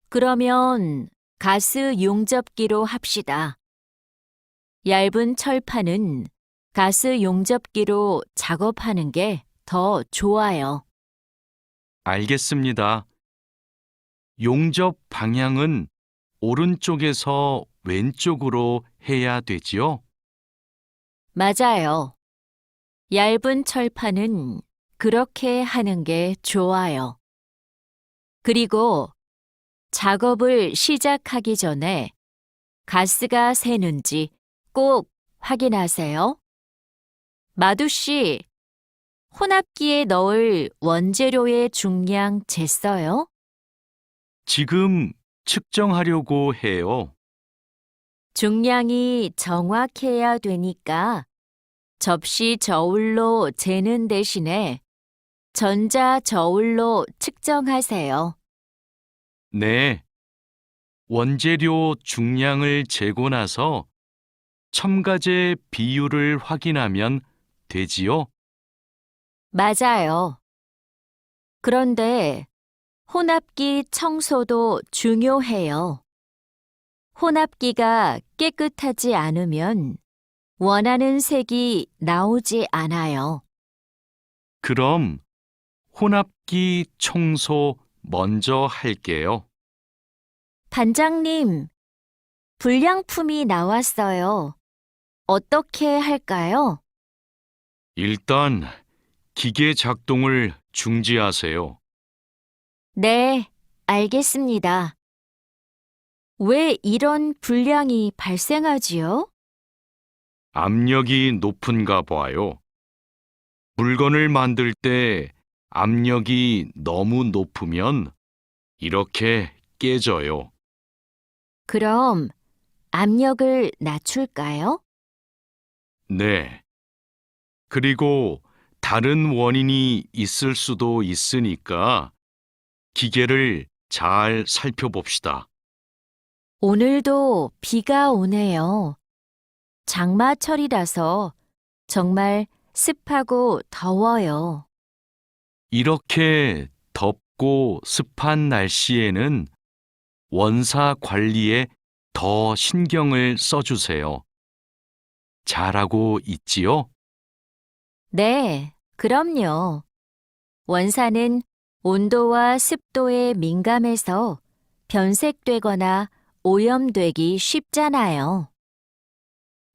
그러면 가스 용접기로 합시다. 얇은 철판은 가스 용접기로 작업하는 게 더 좋아요. 알겠습니다. 용접 방향은 오른쪽에서 왼쪽으로 해야 되지요? 맞아요. 얇은 철판은 그렇게 하는 게 좋아요. 그리고 작업을 시작하기 전에 가스가 새는지 꼭 확인하세요. 마두 씨, 혼합기에 넣을 원재료의 중량 쟀어요? 지금 측정하려고 해요. 중량이 정확해야 되니까 접시 저울로 재는 대신에 전자 저울로 측정하세요. 네. 원재료 중량을 재고 나서 첨가제 비율을 확인하면 되지요? 맞아요. 그런데 혼합기 청소도 중요해요. 혼합기가 깨끗하지 않으면 원하는 색이 나오지 않아요. 그럼 혼합기 청소 먼저 할게요. 반장님, 불량품이 나왔어요. 어떻게 할까요? 일단 기계 작동을 중지하세요. 네, 알겠습니다. 왜 이런 불량이 발생하지요? 압력이 높은가 봐요. 물건을 만들 때 압력이 너무 높으면 이렇게 깨져요. 그럼 압력을 낮출까요? 네. 그리고 다른 원인이 있을 수도 있으니까 기계를 잘 살펴봅시다. 오늘도 비가 오네요. 장마철이라서 정말 습하고 더워요. 이렇게 덥고 습한 날씨에는 원사 관리에 더 신경을 써주세요. 잘하고 있지요? 네, 그럼요. 원사는 온도와 습도에 민감해서 변색되거나 오염되기 쉽잖아요.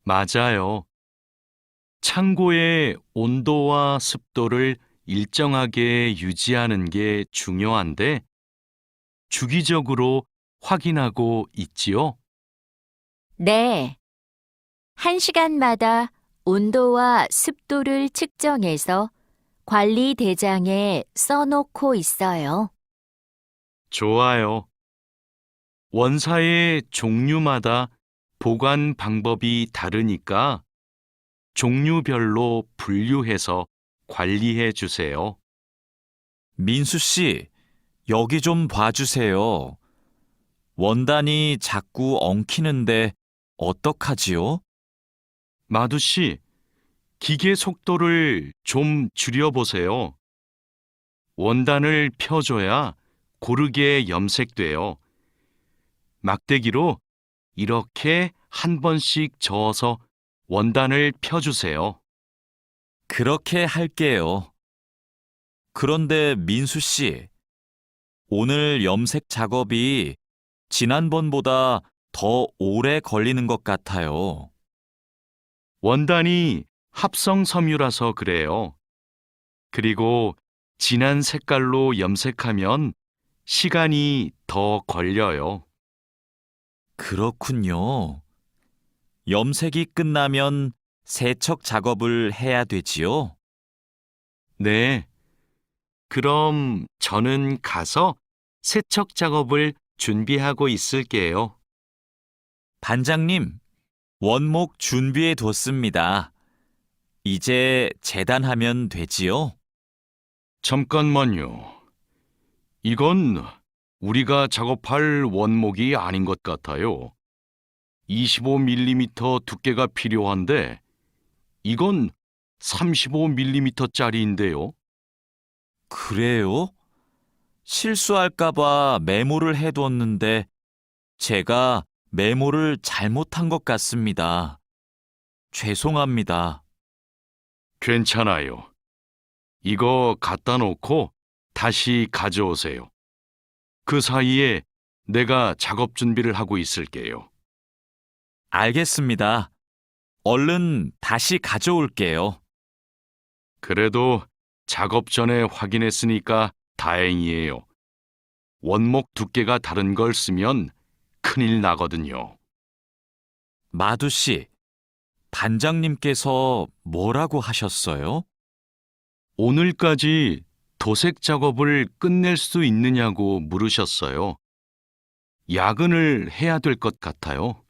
맞아요. 창고의 온도와 습도를 일정하게 유지하는 게 중요한데 주기적으로 확인하고 있지요? 네, 1시간마다 온도와 습도를 측정해서 관리 대장에 써놓고 있어요. 좋아요. 원사의 종류마다 보관 방법이 다르니까 종류별로 분류해서 관리해 주세요. 민수 씨, 여기 좀 봐주세요. 원단이 자꾸 엉키는데 어떡하지요? 마두 씨, 기계 속도를 좀 줄여보세요. 원단을 펴줘야 고르게 염색돼요. 막대기로 이렇게 한 번씩 저어서 원단을 펴주세요. 그렇게 할게요. 그런데 민수 씨, 오늘 염색 작업이 지난번보다 더 오래 걸리는 것 같아요. 원단이 합성 섬유라서 그래요. 그리고 진한 색깔로 염색하면 시간이 더 걸려요. 그렇군요. 염색이 끝나면 세척 작업을 해야 되지요? 네. 그럼 저는 가서 세척 작업을 준비하고 있을게요. 반장님, 원목 준비해 뒀습니다. 이제 재단하면 되지요? 잠깐만요. 이건 우리가 작업할 원목이 아닌 것 같아요. 25mm 두께가 필요한데 이건 35mm짜리인데요. 그래요? 실수할까봐 메모를 해뒀는데 제가 메모를 잘못한 것 같습니다. 죄송합니다. 괜찮아요. 이거 갖다 놓고 다시 가져오세요. 그 사이에 내가 작업 준비를 하고 있을게요. 알겠습니다. 얼른 다시 가져올게요. 그래도 작업 전에 확인했으니까 다행이에요. 원목 두께가 다른 걸 쓰면 큰일 나거든요. 마두 씨, 반장님께서 뭐라고 하셨어요? 오늘까지 도색 작업을 끝낼 수 있느냐고 물으셨어요. 야근을 해야 될 것 같아요.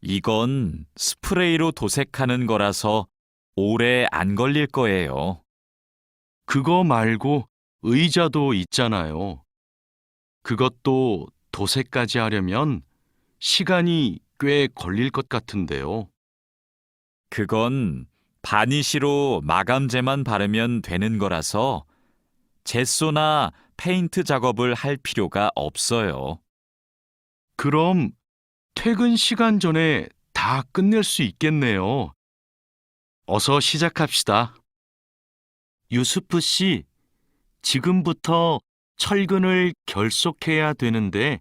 이건 스프레이로 도색하는 거라서 오래 안 걸릴 거예요. 그거 말고 의자도 있잖아요. 그것도 도색까지 하려면 시간이 꽤 걸릴 것 같은데요. 그건 바니쉬로 마감제만 바르면 되는 거라서 젯소나 페인트 작업을 할 필요가 없어요. 그럼 퇴근 시간 전에 다 끝낼 수 있겠네요. 어서 시작합시다. 유수프 씨, 지금부터 철근을 결속해야 되는데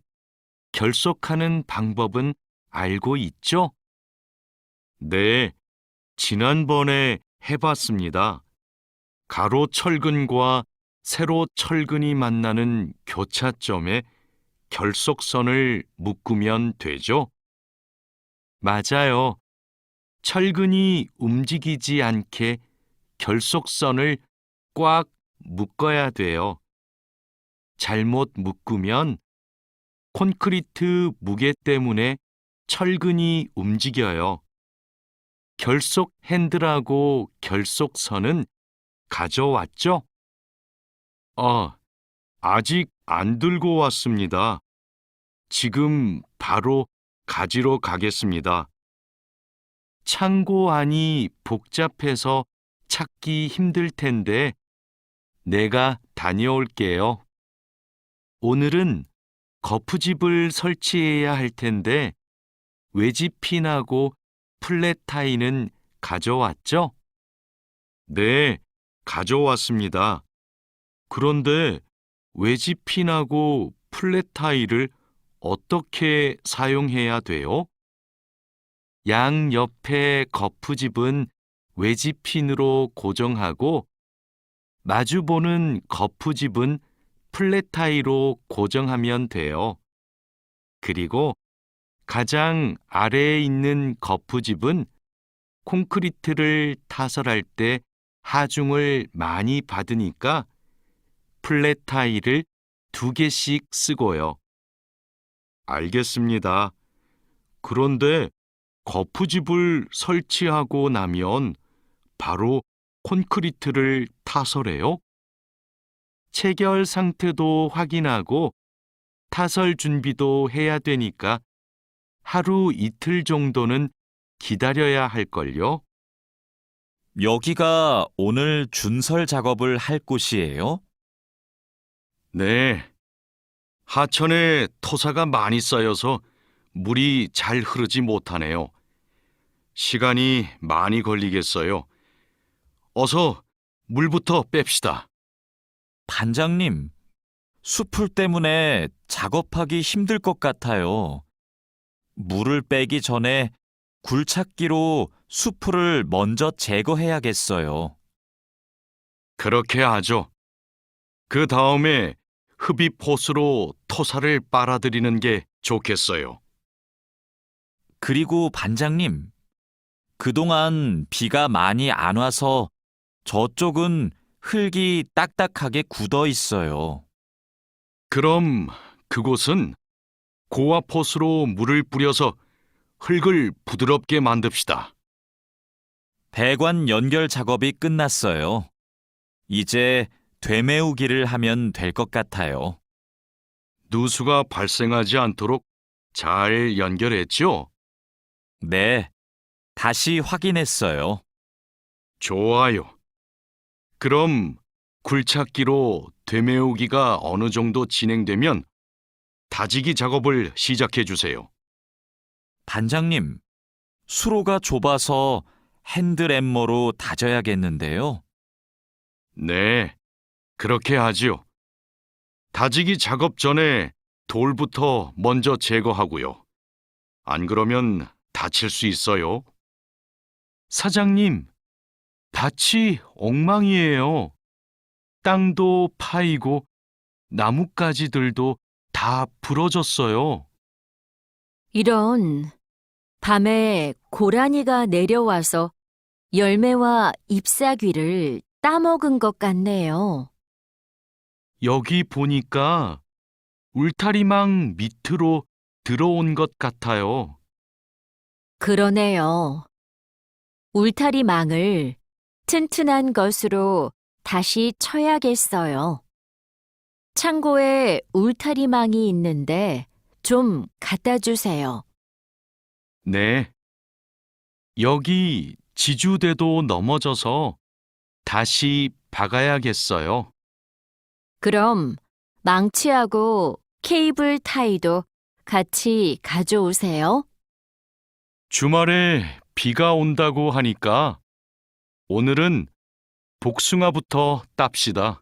결속하는 방법은 알고 있죠? 네, 지난번에 해봤습니다. 가로 철근과 세로 철근이 만나는 교차점에 결속선을 묶으면 되죠? 맞아요. 철근이 움직이지 않게 결속선을 꽉 묶어야 돼요. 잘못 묶으면 콘크리트 무게 때문에 철근이 움직여요. 결속 핸들하고 결속선은 가져왔죠? 아직 안 들고 왔습니다. 지금 바로 가지러 가겠습니다. 창고 안이 복잡해서 찾기 힘들 텐데 내가 다녀올게요. 오늘은 거푸집을 설치해야 할 텐데 외지핀하고 플랫타이는 가져왔죠? 네, 가져왔습니다. 그런데 외지핀하고 플랫타이를 어떻게 사용해야 돼요? 양 옆에 거푸집은 외지핀으로 고정하고 마주보는 거푸집은 플랫타이로 고정하면 돼요. 그리고 가장 아래에 있는 거푸집은 콘크리트를 타설할 때 하중을 많이 받으니까 플랫타이를 2개씩 쓰고요. 알겠습니다. 그런데 거푸집을 설치하고 나면 바로 콘크리트를 타설해요? 체결 상태도 확인하고 타설 준비도 해야 되니까 하루 이틀 정도는 기다려야 할걸요? 여기가 오늘 준설 작업을 할 곳이에요? 네. 하천에 토사가 많이 쌓여서 물이 잘 흐르지 못하네요. 시간이 많이 걸리겠어요. 어서 물부터 뺍시다. 반장님, 수풀 때문에 작업하기 힘들 것 같아요. 물을 빼기 전에 굴착기로 수풀을 먼저 제거해야겠어요. 그렇게 하죠. 그 다음에 흡입 호스로 토사를 빨아들이는 게 좋겠어요. 그리고 반장님, 그동안 비가 많이 안 와서 저쪽은 흙이 딱딱하게 굳어 있어요. 그럼 그곳은 고압 호스로 물을 뿌려서 흙을 부드럽게 만듭시다. 배관 연결 작업이 끝났어요. 이제 되메우기를 하면 될 것 같아요. 누수가 발생하지 않도록 잘 연결했죠? 네, 다시 확인했어요. 좋아요. 그럼 굴착기로 되메우기가 어느 정도 진행되면 다지기 작업을 시작해 주세요. 반장님, 수로가 좁아서 핸드램머로 다져야겠는데요. 네, 그렇게 하지요. 다지기 작업 전에 돌부터 먼저 제거하고요. 안 그러면 다칠 수 있어요. 사장님, 밭이 엉망이에요. 땅도 파이고 나뭇가지들도 다 부러졌어요. 이런, 밤에 고라니가 내려와서 열매와 잎사귀를 따먹은 것 같네요. 여기 보니까 울타리망 밑으로 들어온 것 같아요. 그러네요. 울타리망을 튼튼한 것으로 다시 쳐야겠어요. 창고에 울타리망이 있는데 좀 갖다 주세요. 네. 여기 지주대도 넘어져서 다시 박아야겠어요. 그럼 망치하고 케이블 타이도 같이 가져오세요. 주말에 비가 온다고 하니까 오늘은 복숭아부터 땁시다.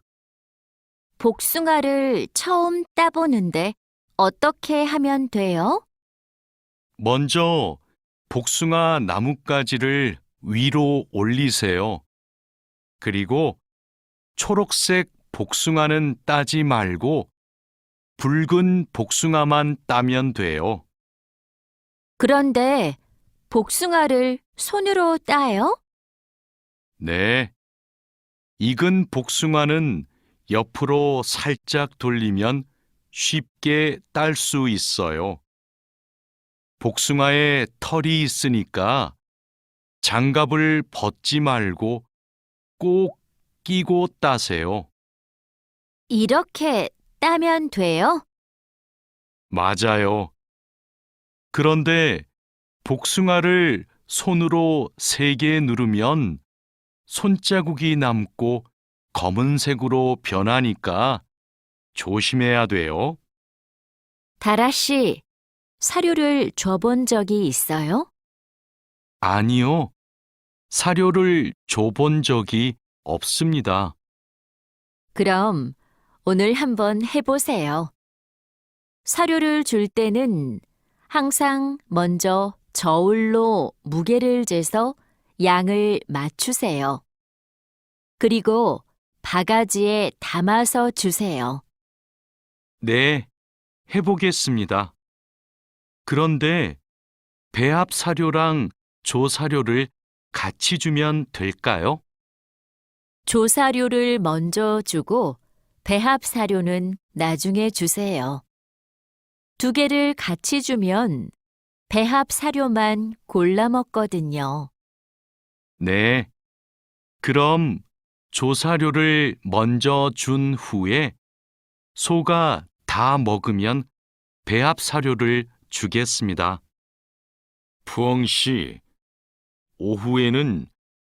복숭아를 처음 따보는데 어떻게 하면 돼요? 먼저 복숭아 나뭇가지를 위로 올리세요. 그리고 초록색 복숭아는 따지 말고 붉은 복숭아만 따면 돼요. 그런데 복숭아를 손으로 따요? 네. 익은 복숭아는 옆으로 살짝 돌리면 쉽게 딸 수 있어요. 복숭아에 털이 있으니까 장갑을 벗지 말고 꼭 끼고 따세요. 이렇게 따면 돼요? 맞아요. 그런데 복숭아를 손으로 세게 누르면 손자국이 남고 검은색으로 변하니까 조심해야 돼요. 다라 씨, 사료를 줘본 적이 있어요? 아니요. 사료를 줘본 적이 없습니다. 그럼 오늘 한번 해보세요. 사료를 줄 때는 항상 먼저 저울로 무게를 재서 양을 맞추세요. 그리고 바가지에 담아서 주세요. 네, 해보겠습니다. 그런데 배합 사료랑 조사료를 같이 주면 될까요? 조사료를 먼저 주고 배합 사료는 나중에 주세요. 두 개를 같이 주면 배합 사료만 골라 먹거든요. 네. 그럼 조사료를 먼저 준 후에 소가 다 먹으면 배합 사료를 주겠습니다. 푸엉 씨, 오후에는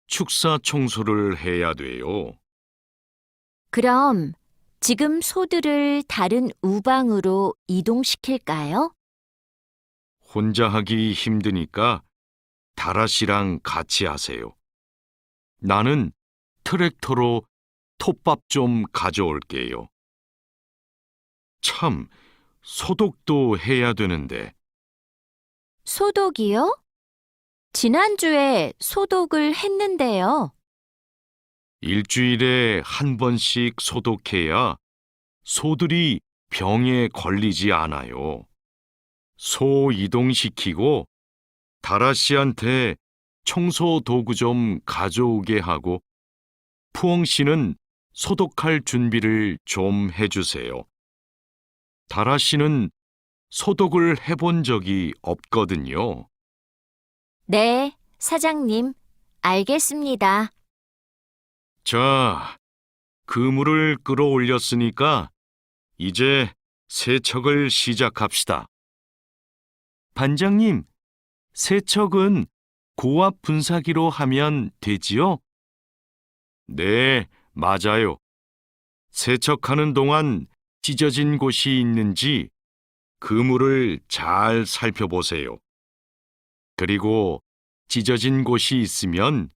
축사 청소를 해야 돼요. 그럼 지금 소들을 다른 우방으로 이동시킬까요? 혼자 하기 힘드니까 다라 씨랑 같이 하세요. 나는 트랙터로 톱밥 좀 가져올게요. 참, 소독도 해야 되는데. 소독이요? 지난주에 소독을 했는데요. 일주일에 한 번씩 소독해야 소들이 병에 걸리지 않아요. 소 이동시키고 다라 씨한테 청소 도구 좀 가져오게 하고 푸엉 씨는 소독할 준비를 좀 해주세요. 다라 씨는 소독을 해본 적이 없거든요. 네, 사장님, 알겠습니다. 자, 그물을 끌어올렸으니까 이제 세척을 시작합시다. 반장님, 세척은 고압 분사기로 하면 되지요? 네, 맞아요. 세척하는 동안 찢어진 곳이 있는지 그물을 잘 살펴보세요. 그리고 찢어진 곳이 있으면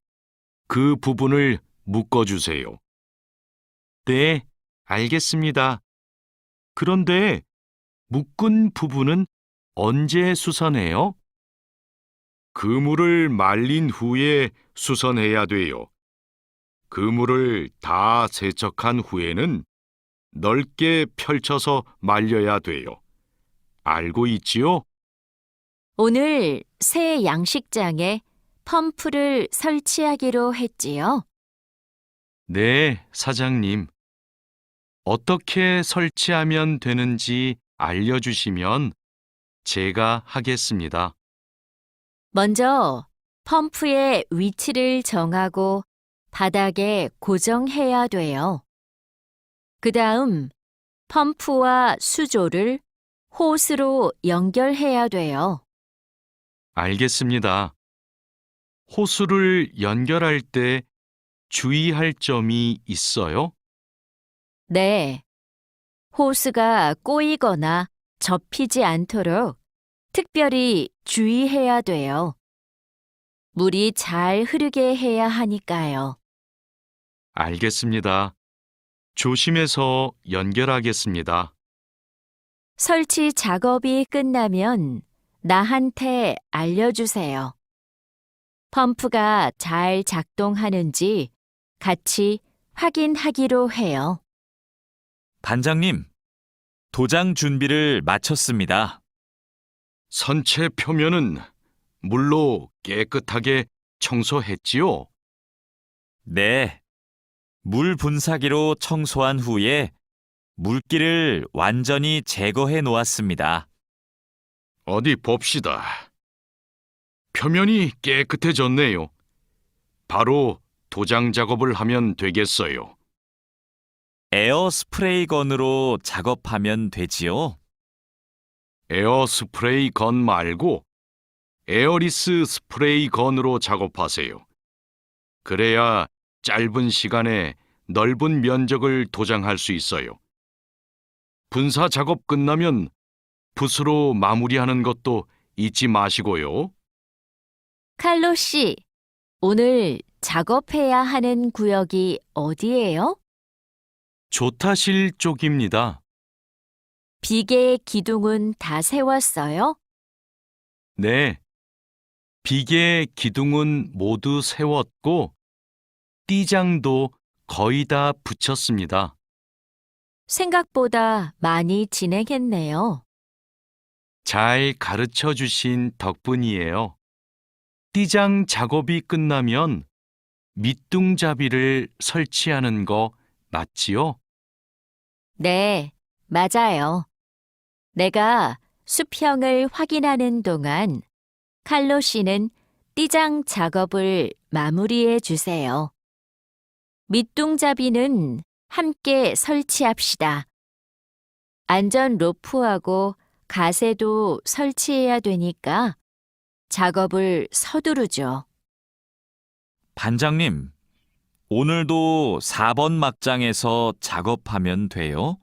그 부분을 묶어주세요. 네, 알겠습니다. 그런데 묶은 부분은 언제 수선해요? 그물을 말린 후에 수선해야 돼요. 그물을 다 세척한 후에는 넓게 펼쳐서 말려야 돼요. 알고 있지요? 오늘 새 양식장에 펌프를 설치하기로 했지요. 네, 사장님. 어떻게 설치하면 되는지 알려주시면 제가 하겠습니다. 먼저 펌프의 위치를 정하고 바닥에 고정해야 돼요. 그 다음 펌프와 수조를 호스로 연결해야 돼요. 알겠습니다. 호수를 연결할 때 주의할 점이 있어요? 네. 호스가 꼬이거나 접히지 않도록 특별히 주의해야 돼요. 물이 잘 흐르게 해야 하니까요. 알겠습니다. 조심해서 연결하겠습니다. 설치 작업이 끝나면 나한테 알려주세요. 펌프가 잘 작동하는지 같이 확인하기로 해요. 반장님, 도장 준비를 마쳤습니다. 선체 표면은 물로 깨끗하게 청소했지요? 네. 물 분사기로 청소한 후에 물기를 완전히 제거해 놓았습니다. 어디 봅시다. 표면이 깨끗해졌네요. 바로 도장 작업을 하면 되겠어요. 에어 스프레이 건으로 작업하면 되지요? 에어 스프레이 건 말고 에어리스 스프레이 건으로 작업하세요. 그래야 짧은 시간에 넓은 면적을 도장할 수 있어요. 분사 작업 끝나면 붓으로 마무리하는 것도 잊지 마시고요. 칼로 씨, 오늘 작업해야 하는 구역이 어디예요? 조타실 쪽입니다. 비계 기둥은 다 세웠어요? 네. 비계 기둥은 모두 세웠고 띠장도 거의 다 붙였습니다. 생각보다 많이 진행했네요. 잘 가르쳐 주신 덕분이에요. 띠장 작업이 끝나면 밑둥잡이를 설치하는 거 맞지요? 네, 맞아요. 내가 수평을 확인하는 동안 칼로 씨는 띠장 작업을 마무리해 주세요. 밑둥잡이는 함께 설치합시다. 안전 로프하고 가세도 설치해야 되니까 작업을 서두르죠. 반장님, 오늘도 4번 막장에서 작업하면 돼요?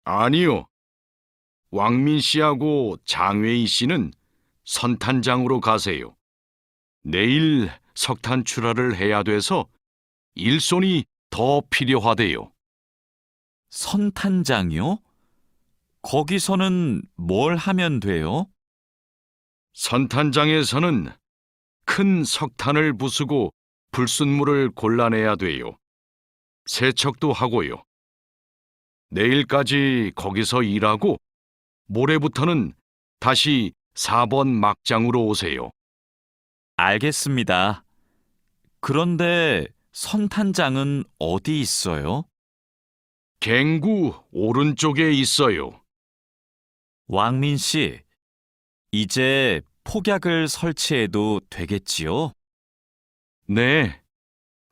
아니요. 왕민 씨하고 장외희 씨는 선탄장으로 가세요. 내일 석탄 출하를 해야 돼서 일손이 더 필요하대요. 선탄장이요? 거기서는 뭘 하면 돼요? 선탄장에서는 큰 석탄을 부수고 불순물을 골라내야 돼요. 세척도 하고요. 내일까지 거기서 일하고 모레부터는 다시 4번 막장으로 오세요. 알겠습니다. 그런데 선탄장은 어디 있어요? 갱구 오른쪽에 있어요. 왕민 씨, 이제 폭약을 설치해도 되겠지요? 네,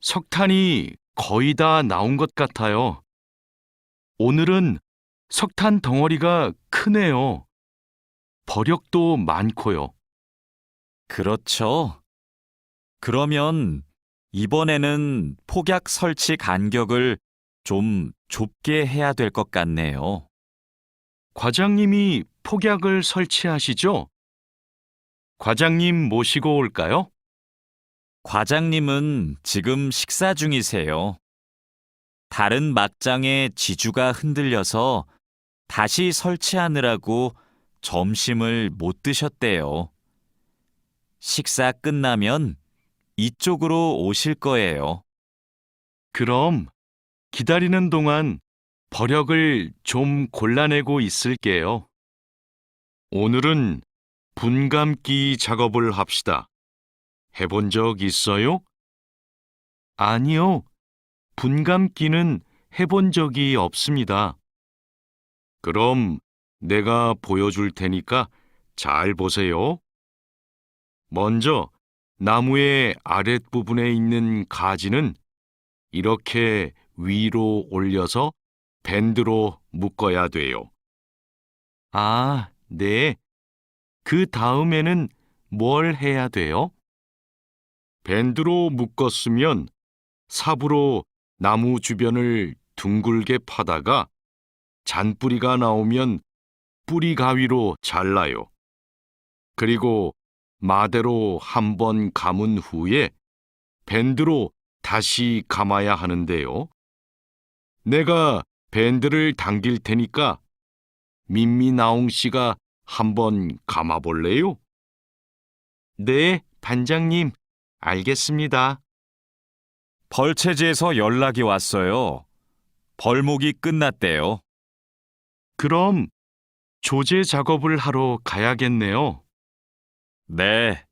석탄이 거의 다 나온 것 같아요. 오늘은 석탄 덩어리가 크네요. 버력도 많고요. 그렇죠. 그러면 이번에는 폭약 설치 간격을 좀 좁게 해야 될 것 같네요. 과장님이 폭약을 설치하시죠? 과장님 모시고 올까요? 과장님은 지금 식사 중이세요. 다른 막장의 지주가 흔들려서 다시 설치하느라고 점심을 못 드셨대요. 식사 끝나면 이쪽으로 오실 거예요. 그럼 기다리는 동안 버력을 좀 골라내고 있을게요. 오늘은 분감기 작업을 합시다. 해본 적 있어요? 아니요. 분감기는 해본 적이 없습니다. 그럼 내가 보여줄 테니까 잘 보세요. 먼저 나무의 아랫부분에 있는 가지는 이렇게 위로 올려서 밴드로 묶어야 돼요. 아, 네. 그 다음에는 뭘 해야 돼요? 밴드로 묶었으면 삽으로 나무 주변을 둥글게 파다가 잔뿌리가 나오면 뿌리 가위로 잘라요. 그리고 마대로 한 번 감은 후에 밴드로 다시 감아야 하는데요. 내가 밴드를 당길 테니까 민미나옹 씨가 한번 감아볼래요? 네, 반장님, 알겠습니다. 벌채지에서 연락이 왔어요. 벌목이 끝났대요. 그럼 조제 작업을 하러 가야겠네요. 네.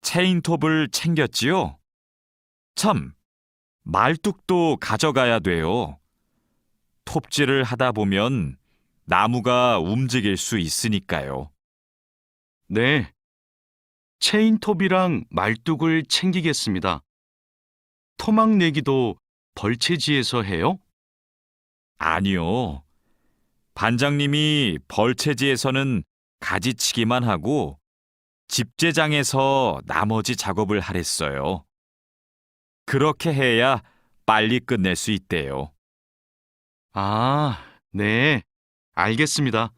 체인톱을 챙겼지요? 참, 말뚝도 가져가야 돼요. 톱질을 하다 보면 나무가 움직일 수 있으니까요. 네, 체인톱이랑 말뚝을 챙기겠습니다. 토막 내기도 벌채지에서 해요? 아니요. 반장님이 벌채지에서는 가지치기만 하고 집제장에서 나머지 작업을 하랬어요. 그렇게 해야 빨리 끝낼 수 있대요. 아, 네. 알겠습니다.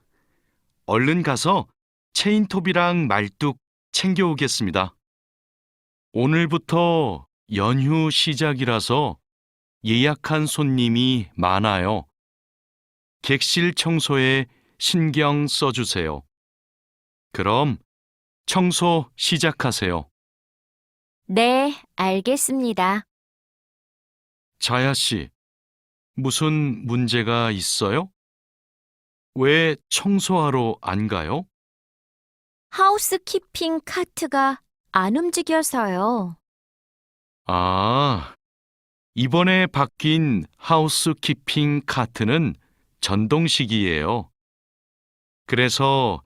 얼른 가서 체인톱이랑 말뚝 챙겨오겠습니다. 오늘부터 연휴 시작이라서 예약한 손님이 많아요. 객실 청소에 신경 써주세요. 그럼 청소 시작하세요. 네, 알겠습니다. 자야 씨, 무슨 문제가 있어요? 왜 청소하러 안 가요? 하우스키핑 카트가 안 움직여서요. 아, 이번에 바뀐 하우스키핑 카트는 전동식이에요. 그래서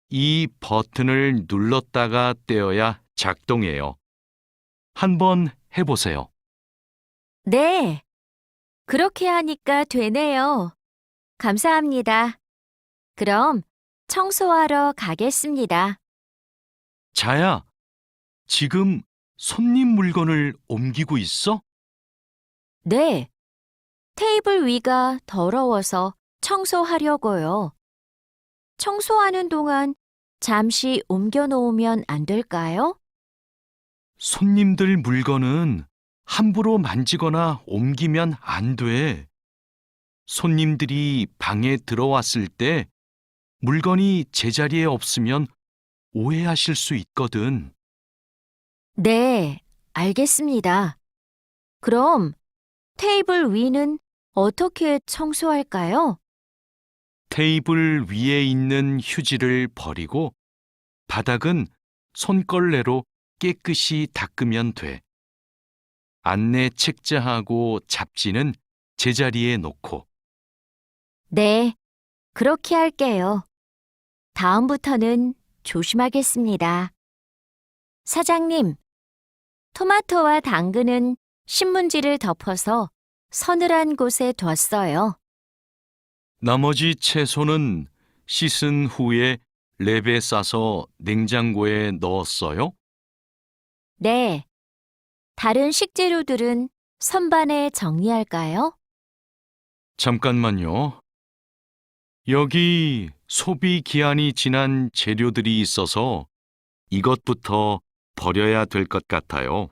이 버튼을 눌렀다가 떼어야 작동해요. 한번 해보세요. 네, 그렇게 하니까 되네요. 감사합니다. 그럼 청소하러 가겠습니다. 자야, 지금 손님 물건을 옮기고 있어? 네, 테이블 위가 더러워서 청소하려고요. 청소하는 동안 잠시 옮겨 놓으면 안 될까요? 손님들 물건은 함부로 만지거나 옮기면 안 돼. 손님들이 방에 들어왔을 때 물건이 제자리에 없으면 오해하실 수 있거든. 네, 알겠습니다. 그럼 테이블 위는 어떻게 청소할까요? 테이블 위에 있는 휴지를 버리고 바닥은 손걸레로 깨끗이 닦으면 돼. 안내 책자하고 잡지는 제자리에 놓고. 네, 그렇게 할게요. 다음부터는 조심하겠습니다. 사장님, 토마토와 당근은 신문지를 덮어서 서늘한 곳에 뒀어요. 나머지 채소는 씻은 후에 랩에 싸서 냉장고에 넣었어요? 네, 다른 식재료들은 선반에 정리할까요? 잠깐만요. 여기 소비 기한이 지난 재료들이 있어서 이것부터 버려야 될 것 같아요.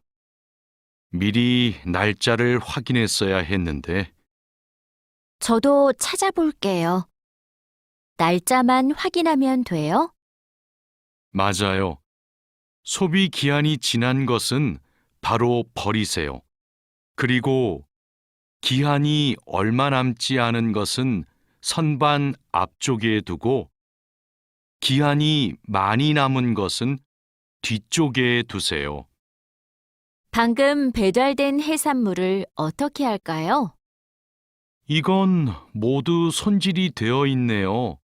미리 날짜를 확인했어야 했는데, 저도 찾아볼게요. 날짜만 확인하면 돼요? 맞아요. 소비 기한이 지난 것은 바로 버리세요. 그리고 기한이 얼마 남지 않은 것은 선반 앞쪽에 두고 기한이 많이 남은 것은 뒤쪽에 두세요. 방금 배달된 해산물을 어떻게 할까요? 이건 모두 손질이 되어 있네요.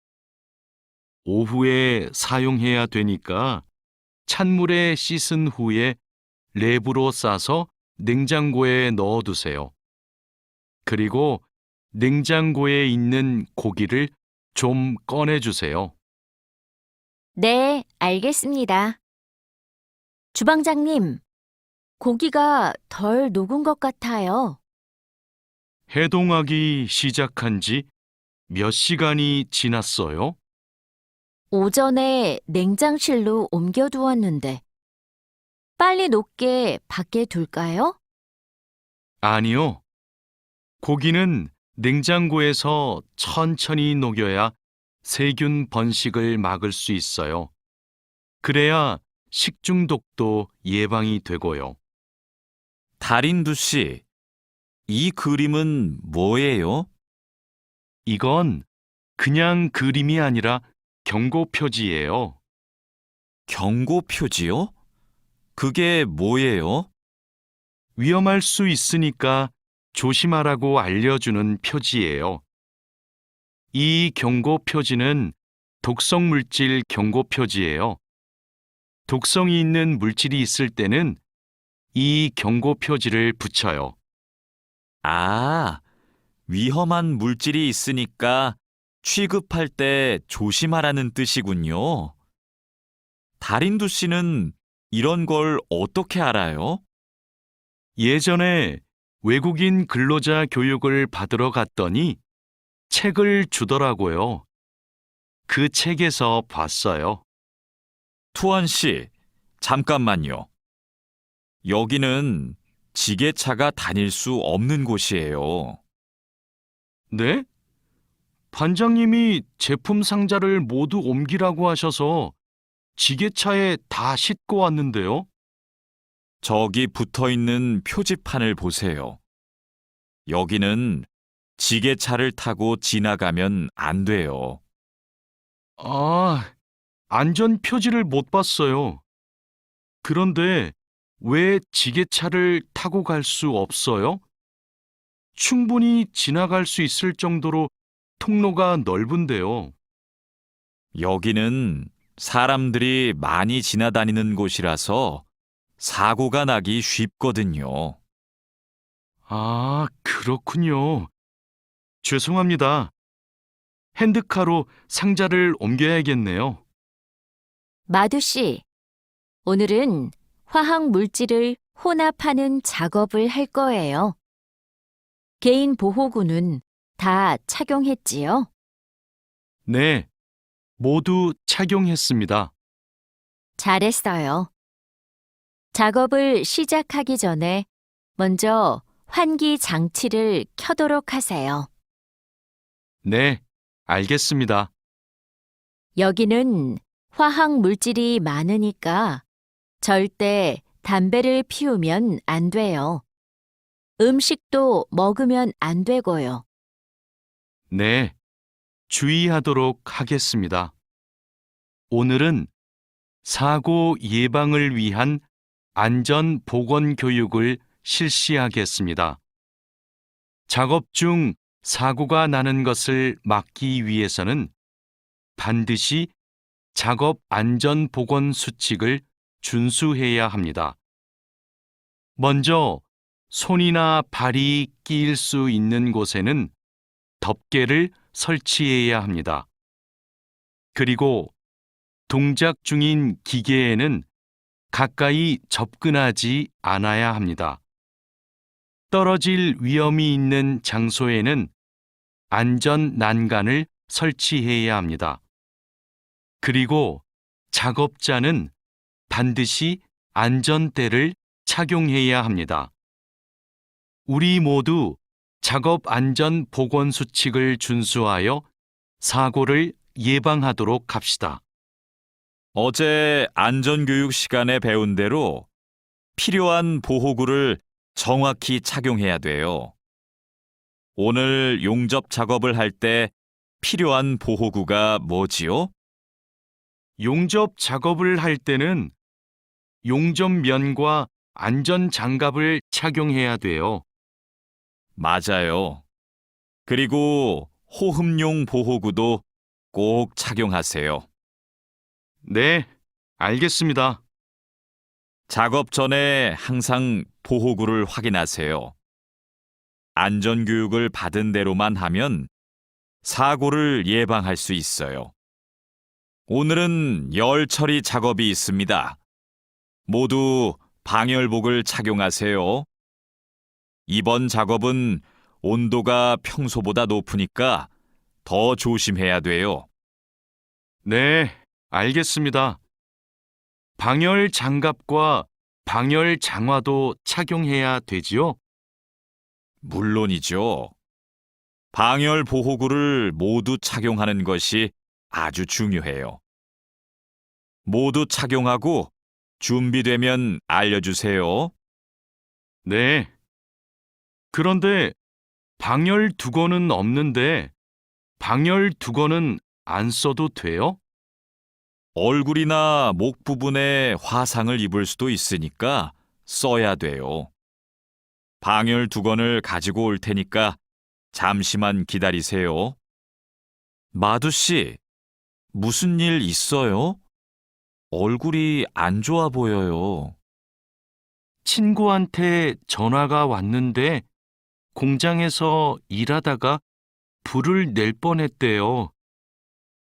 오후에 사용해야 되니까 찬물에 씻은 후에 랩으로 싸서 냉장고에 넣어두세요. 그리고 냉장고에 있는 고기를 좀 꺼내주세요. 네, 알겠습니다. 주방장님, 고기가 덜 녹은 것 같아요. 해동하기 시작한 지 몇 시간이 지났어요? 오전에 냉장실로 옮겨두었는데, 빨리 녹게 밖에 둘까요? 아니요. 고기는 냉장고에서 천천히 녹여야 세균 번식을 막을 수 있어요. 그래야 식중독도 예방이 되고요. 달인두 씨, 이 그림은 뭐예요? 이건 그냥 그림이 아니라 경고 표지예요. 경고 표지요? 그게 뭐예요? 위험할 수 있으니까 조심하라고 알려주는 표지예요. 이 경고 표지는 독성 물질 경고 표지예요. 독성이 있는 물질이 있을 때는 이 경고 표지를 붙여요. 아, 위험한 물질이 있으니까 취급할 때 조심하라는 뜻이군요. 달인두 씨는 이런 걸 어떻게 알아요? 예전에 외국인 근로자 교육을 받으러 갔더니 책을 주더라고요. 그 책에서 봤어요. 투원 씨, 잠깐만요. 여기는 지게차가 다닐 수 없는 곳이에요. 네? 반장님이 제품 상자를 모두 옮기라고 하셔서 지게차에 다 싣고 왔는데요. 저기 붙어 있는 표지판을 보세요. 여기는 지게차를 타고 지나가면 안 돼요. 아, 안전 표지를 못 봤어요. 그런데 왜 지게차를 타고 갈 수 없어요? 충분히 지나갈 수 있을 정도로 통로가 넓은데요. 여기는 사람들이 많이 지나다니는 곳이라서 사고가 나기 쉽거든요. 아, 그렇군요. 죄송합니다. 핸드카로 상자를 옮겨야겠네요. 마두 씨, 오늘은 화학 물질을 혼합하는 작업을 할 거예요. 개인 보호구는 다 착용했지요? 네, 모두 착용했습니다. 잘했어요. 작업을 시작하기 전에 먼저 환기 장치를 켜도록 하세요. 네, 알겠습니다. 여기는 화학 물질이 많으니까 절대 담배를 피우면 안 돼요. 음식도 먹으면 안 되고요. 네, 주의하도록 하겠습니다. 오늘은 사고 예방을 위한 안전 보건 교육을 실시하겠습니다. 작업 중 사고가 나는 것을 막기 위해서는 반드시 작업 안전 보건 수칙을 준수해야 합니다. 먼저 손이나 발이 끼일 수 있는 곳에는 덮개를 설치해야 합니다. 그리고 동작 중인 기계에는 가까이 접근하지 않아야 합니다. 떨어질 위험이 있는 장소에는 안전 난간을 설치해야 합니다. 그리고 작업자는 반드시 안전대를 착용해야 합니다. 우리 모두 작업 안전 보건 수칙을 준수하여 사고를 예방하도록 합시다. 어제 안전교육 시간에 배운 대로 필요한 보호구를 정확히 착용해야 돼요. 오늘 용접 작업을 할 때 필요한 보호구가 뭐지요? 용접 작업을 할 때는 용접면과 안전 장갑을 착용해야 돼요. 맞아요. 그리고 호흡용 보호구도 꼭 착용하세요. 네, 알겠습니다. 작업 전에 항상 보호구를 확인하세요. 안전교육을 받은 대로만 하면 사고를 예방할 수 있어요. 오늘은 열 처리 작업이 있습니다. 모두 방열복을 착용하세요. 이번 작업은 온도가 평소보다 높으니까 더 조심해야 돼요. 네, 알겠습니다. 방열 장갑과 방열 장화도 착용해야 되지요? 물론이죠. 방열 보호구를 모두 착용하는 것이 아주 중요해요. 모두 착용하고 준비되면 알려주세요. 네. 그런데 방열 두건은 없는데 방열 두건은 안 써도 돼요? 얼굴이나 목 부분에 화상을 입을 수도 있으니까 써야 돼요. 방열 두건을 가지고 올 테니까 잠시만 기다리세요. 마두 씨, 무슨 일 있어요? 얼굴이 안 좋아 보여요. 친구한테 전화가 왔는데 공장에서 일하다가 불을 낼 뻔했대요.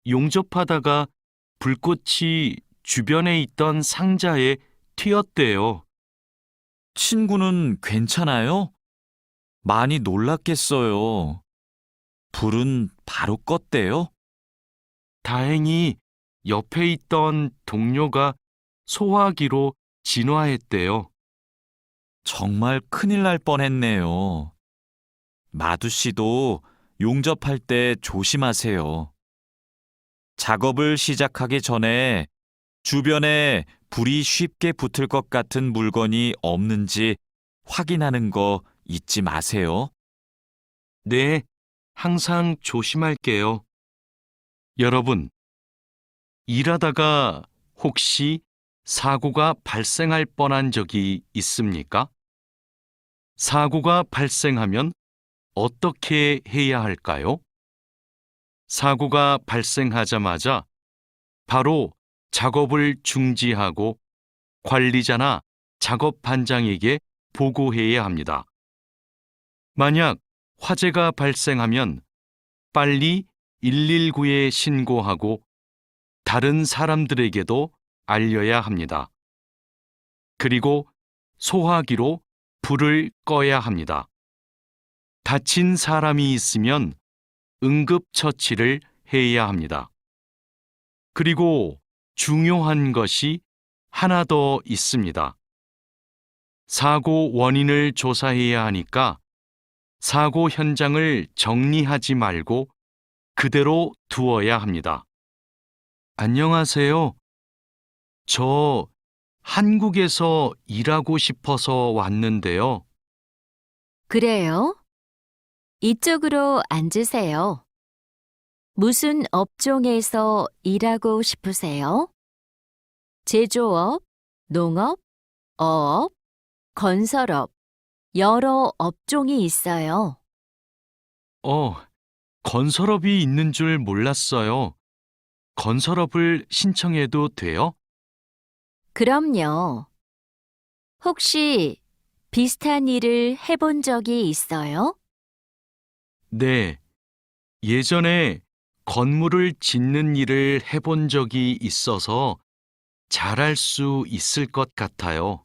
용접하다가 불꽃이 주변에 있던 상자에 튀었대요. 친구는 괜찮아요? 많이 놀랐겠어요. 불은 바로 껐대요? 다행히 옆에 있던 동료가 소화기로 진화했대요. 정말 큰일 날 뻔했네요. 마두 씨도 용접할 때 조심하세요. 작업을 시작하기 전에 주변에 불이 쉽게 붙을 것 같은 물건이 없는지 확인하는 거 잊지 마세요. 네, 항상 조심할게요. 여러분, 일하다가 혹시 사고가 발생할 뻔한 적이 있습니까? 사고가 발생하면 어떻게 해야 할까요? 사고가 발생하자마자 바로 작업을 중지하고 관리자나 작업 반장에게 보고해야 합니다. 만약 화재가 발생하면 빨리 119에 신고하고 다른 사람들에게도 알려야 합니다. 그리고 소화기로 불을 꺼야 합니다. 다친 사람이 있으면 응급처치를 해야 합니다. 그리고 중요한 것이 하나 더 있습니다. 사고 원인을 조사해야 하니까 사고 현장을 정리하지 말고 그대로 두어야 합니다. 안녕하세요. 저 한국에서 일하고 싶어서 왔는데요. 그래요? 이쪽으로 앉으세요. 무슨 업종에서 일하고 싶으세요? 제조업, 농업, 어업, 건설업, 여러 업종이 있어요. 건설업이 있는 줄 몰랐어요. 건설업을 신청해도 돼요? 그럼요. 혹시 비슷한 일을 해본 적이 있어요? 네. 예전에 건물을 짓는 일을 해본 적이 있어서 잘할 수 있을 것 같아요.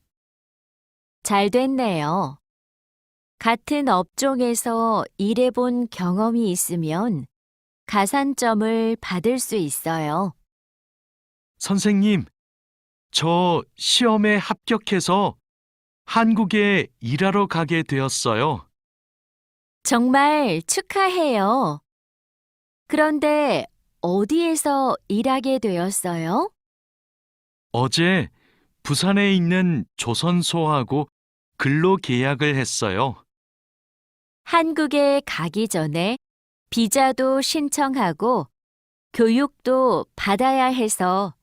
잘 됐네요. 같은 업종에서 일해본 경험이 있으면 가산점을 받을 수 있어요. 선생님, 저 시험에 합격해서 한국에 일하러 가게 되었어요. 정말 축하해요. 그런데 어디에서 일하게 되었어요? 어제 부산에 있는 조선소하고 근로 계약을 했어요. 한국에 가기 전에 비자도 신청하고 교육도 받아야 해서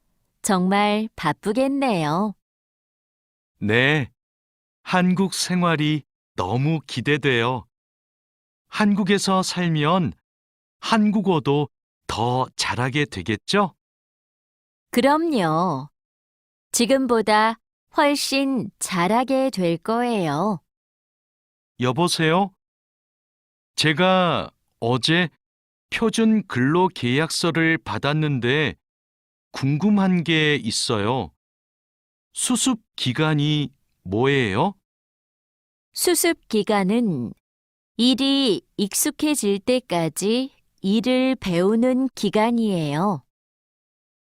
정말 바쁘겠네요. 네, 한국 생활이 너무 기대돼요. 한국에서 살면 한국어도 더 잘하게 되겠죠? 그럼요. 지금보다 훨씬 잘하게 될 거예요. 여보세요? 제가 어제 표준 근로 계약서를 받았는데 궁금한 게 있어요. 수습 기간이 뭐예요? 수습 기간은 일이 익숙해질 때까지 일을 배우는 기간이에요.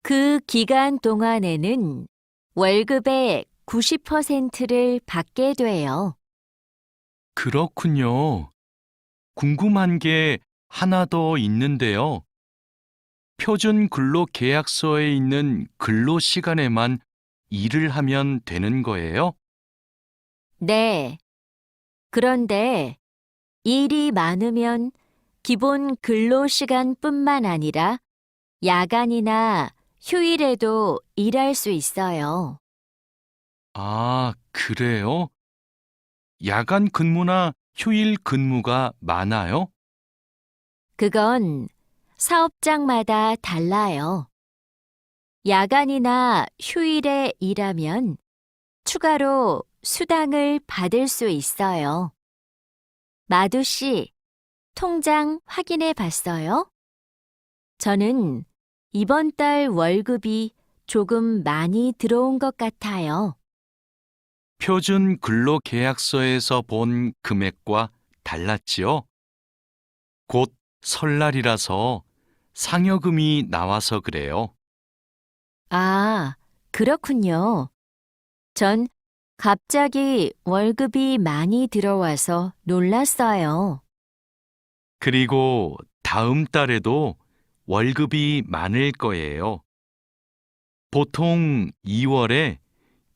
그 기간 동안에는 월급의 90%를 받게 돼요. 그렇군요. 궁금한 게 하나 더 있는데요. 표준 근로 계약서에 있는 근로 시간에만 일을 하면 되는 거예요? 네. 그런데 일이 많으면 기본 근로 시간뿐만 아니라 야간이나 휴일에도 일할 수 있어요. 아, 그래요? 야간 근무나 휴일 근무가 많아요? 그건 사업장마다 달라요. 야간이나 휴일에 일하면 추가로 수당을 받을 수 있어요. 마두 씨, 통장 확인해 봤어요? 저는 이번 달 월급이 조금 많이 들어온 것 같아요. 표준 근로계약서에서 본 금액과 달랐지요? 곧 설날이라서 상여금이 나와서 그래요. 아, 그렇군요. 전 갑자기 월급이 많이 들어와서 놀랐어요. 그리고 다음 달에도 월급이 많을 거예요. 보통 2월에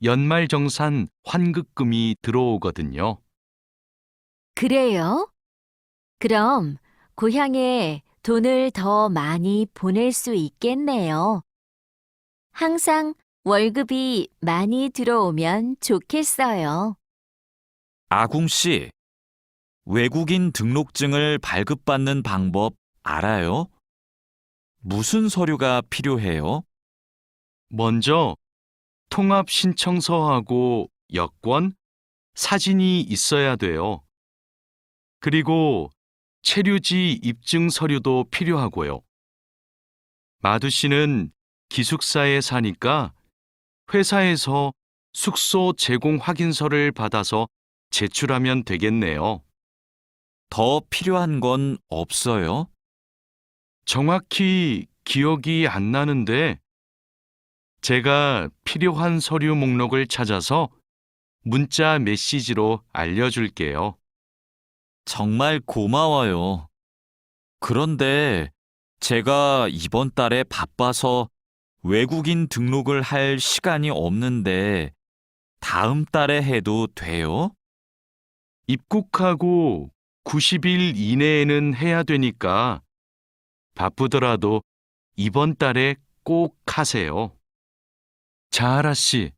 연말정산 환급금이 들어오거든요. 그래요? 그럼 고향에 돈을 더 많이 보낼 수 있겠네요. 항상 월급이 많이 들어오면 좋겠어요. 아궁 씨, 외국인 등록증을 발급받는 방법 알아요? 무슨 서류가 필요해요? 먼저 통합신청서하고 여권, 사진이 있어야 돼요. 그리고 체류지 입증 서류도 필요하고요. 마두 씨는 기숙사에 사니까 회사에서 숙소 제공 확인서를 받아서 제출하면 되겠네요. 더 필요한 건 없어요? 정확히 기억이 안 나는데 제가 필요한 서류 목록을 찾아서 문자 메시지로 알려줄게요. 정말 고마워요. 그런데 제가 이번 달에 바빠서 외국인 등록을 할 시간이 없는데 다음 달에 해도 돼요? 입국하고 90일 이내에는 해야 되니까 바쁘더라도 이번 달에 꼭 하세요. 자하라 씨,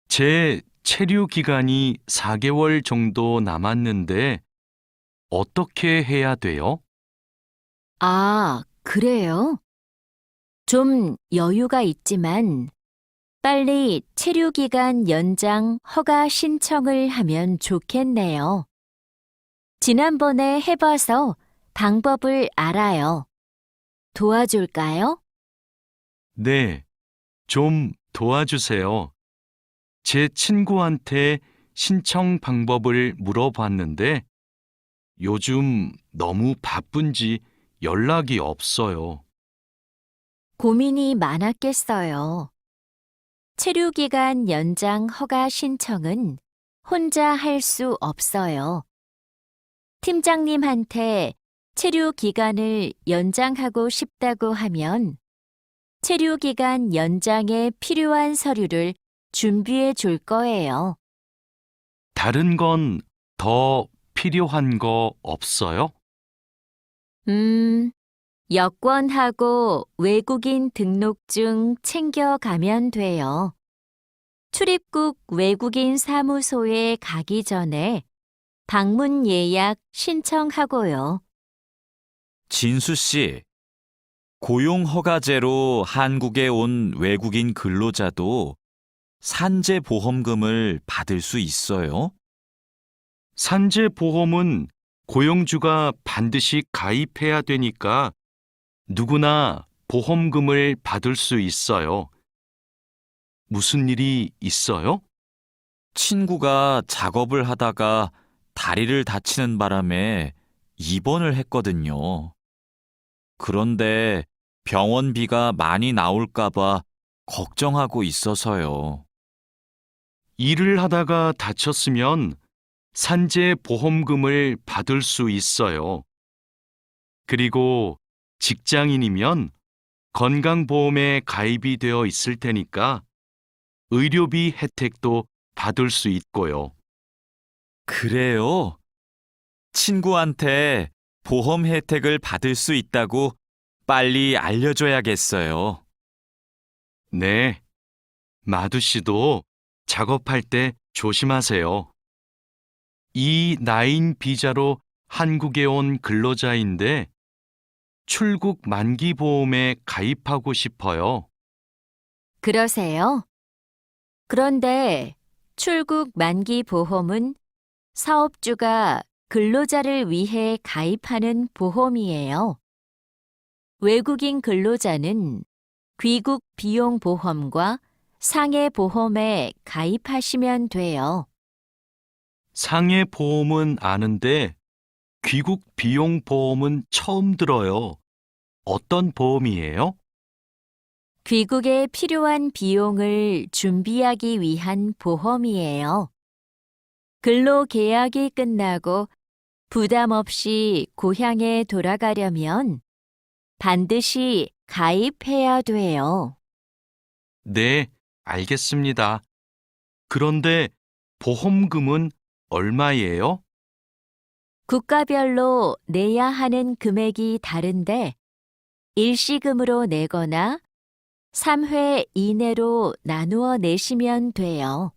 제 체류 기간이 4개월 정도 남았는데 어떻게 해야 돼요? 아, 그래요? 좀 여유가 있지만 빨리 체류기간 연장 허가 신청을 하면 좋겠네요. 지난번에 해봐서 방법을 알아요. 도와줄까요? 네, 좀 도와주세요. 제 친구한테 신청 방법을 물어봤는데 요즘 너무 바쁜지 연락이 없어요. 고민이 많았겠어요. 체류기간 연장 허가 신청은 혼자 할 수 없어요. 팀장님한테 체류기간을 연장하고 싶다고 하면 체류기간 연장에 필요한 서류를 준비해 줄 거예요. 다른 건 더 필요한 거 없어요? 여권하고 외국인 등록증 챙겨가면 돼요. 출입국 외국인 사무소에 가기 전에 방문 예약 신청하고요. 진수 씨, 고용 허가제로 한국에 온 외국인 근로자도 산재 보험금을 받을 수 있어요? 산재 보험은 고용주가 반드시 가입해야 되니까 누구나 보험금을 받을 수 있어요. 무슨 일이 있어요? 친구가 작업을 하다가 다리를 다치는 바람에 입원을 했거든요. 그런데 병원비가 많이 나올까봐 걱정하고 있어서요. 일을 하다가 다쳤으면 산재 보험금을 받을 수 있어요. 그리고 직장인이면 건강보험에 가입이 되어 있을 테니까 의료비 혜택도 받을 수 있고요. 그래요? 친구한테 보험 혜택을 받을 수 있다고 빨리 알려줘야겠어요. 네, 마두 씨도 작업할 때 조심하세요. E9 비자로 한국에 온 근로자인데 출국 만기 보험에 가입하고 싶어요. 그러세요? 그런데 출국 만기 보험은 사업주가 근로자를 위해 가입하는 보험이에요. 외국인 근로자는 귀국 비용 보험과 상해 보험에 가입하시면 돼요. 상해 보험은 아는데 귀국 비용 보험은 처음 들어요. 어떤 보험이에요? 귀국에 필요한 비용을 준비하기 위한 보험이에요. 근로 계약이 끝나고 부담 없이 고향에 돌아가려면 반드시 가입해야 돼요. 네, 알겠습니다. 그런데 보험금은 얼마예요? 국가별로 내야 하는 금액이 다른데 일시금으로 내거나 3회 이내로 나누어 내시면 돼요.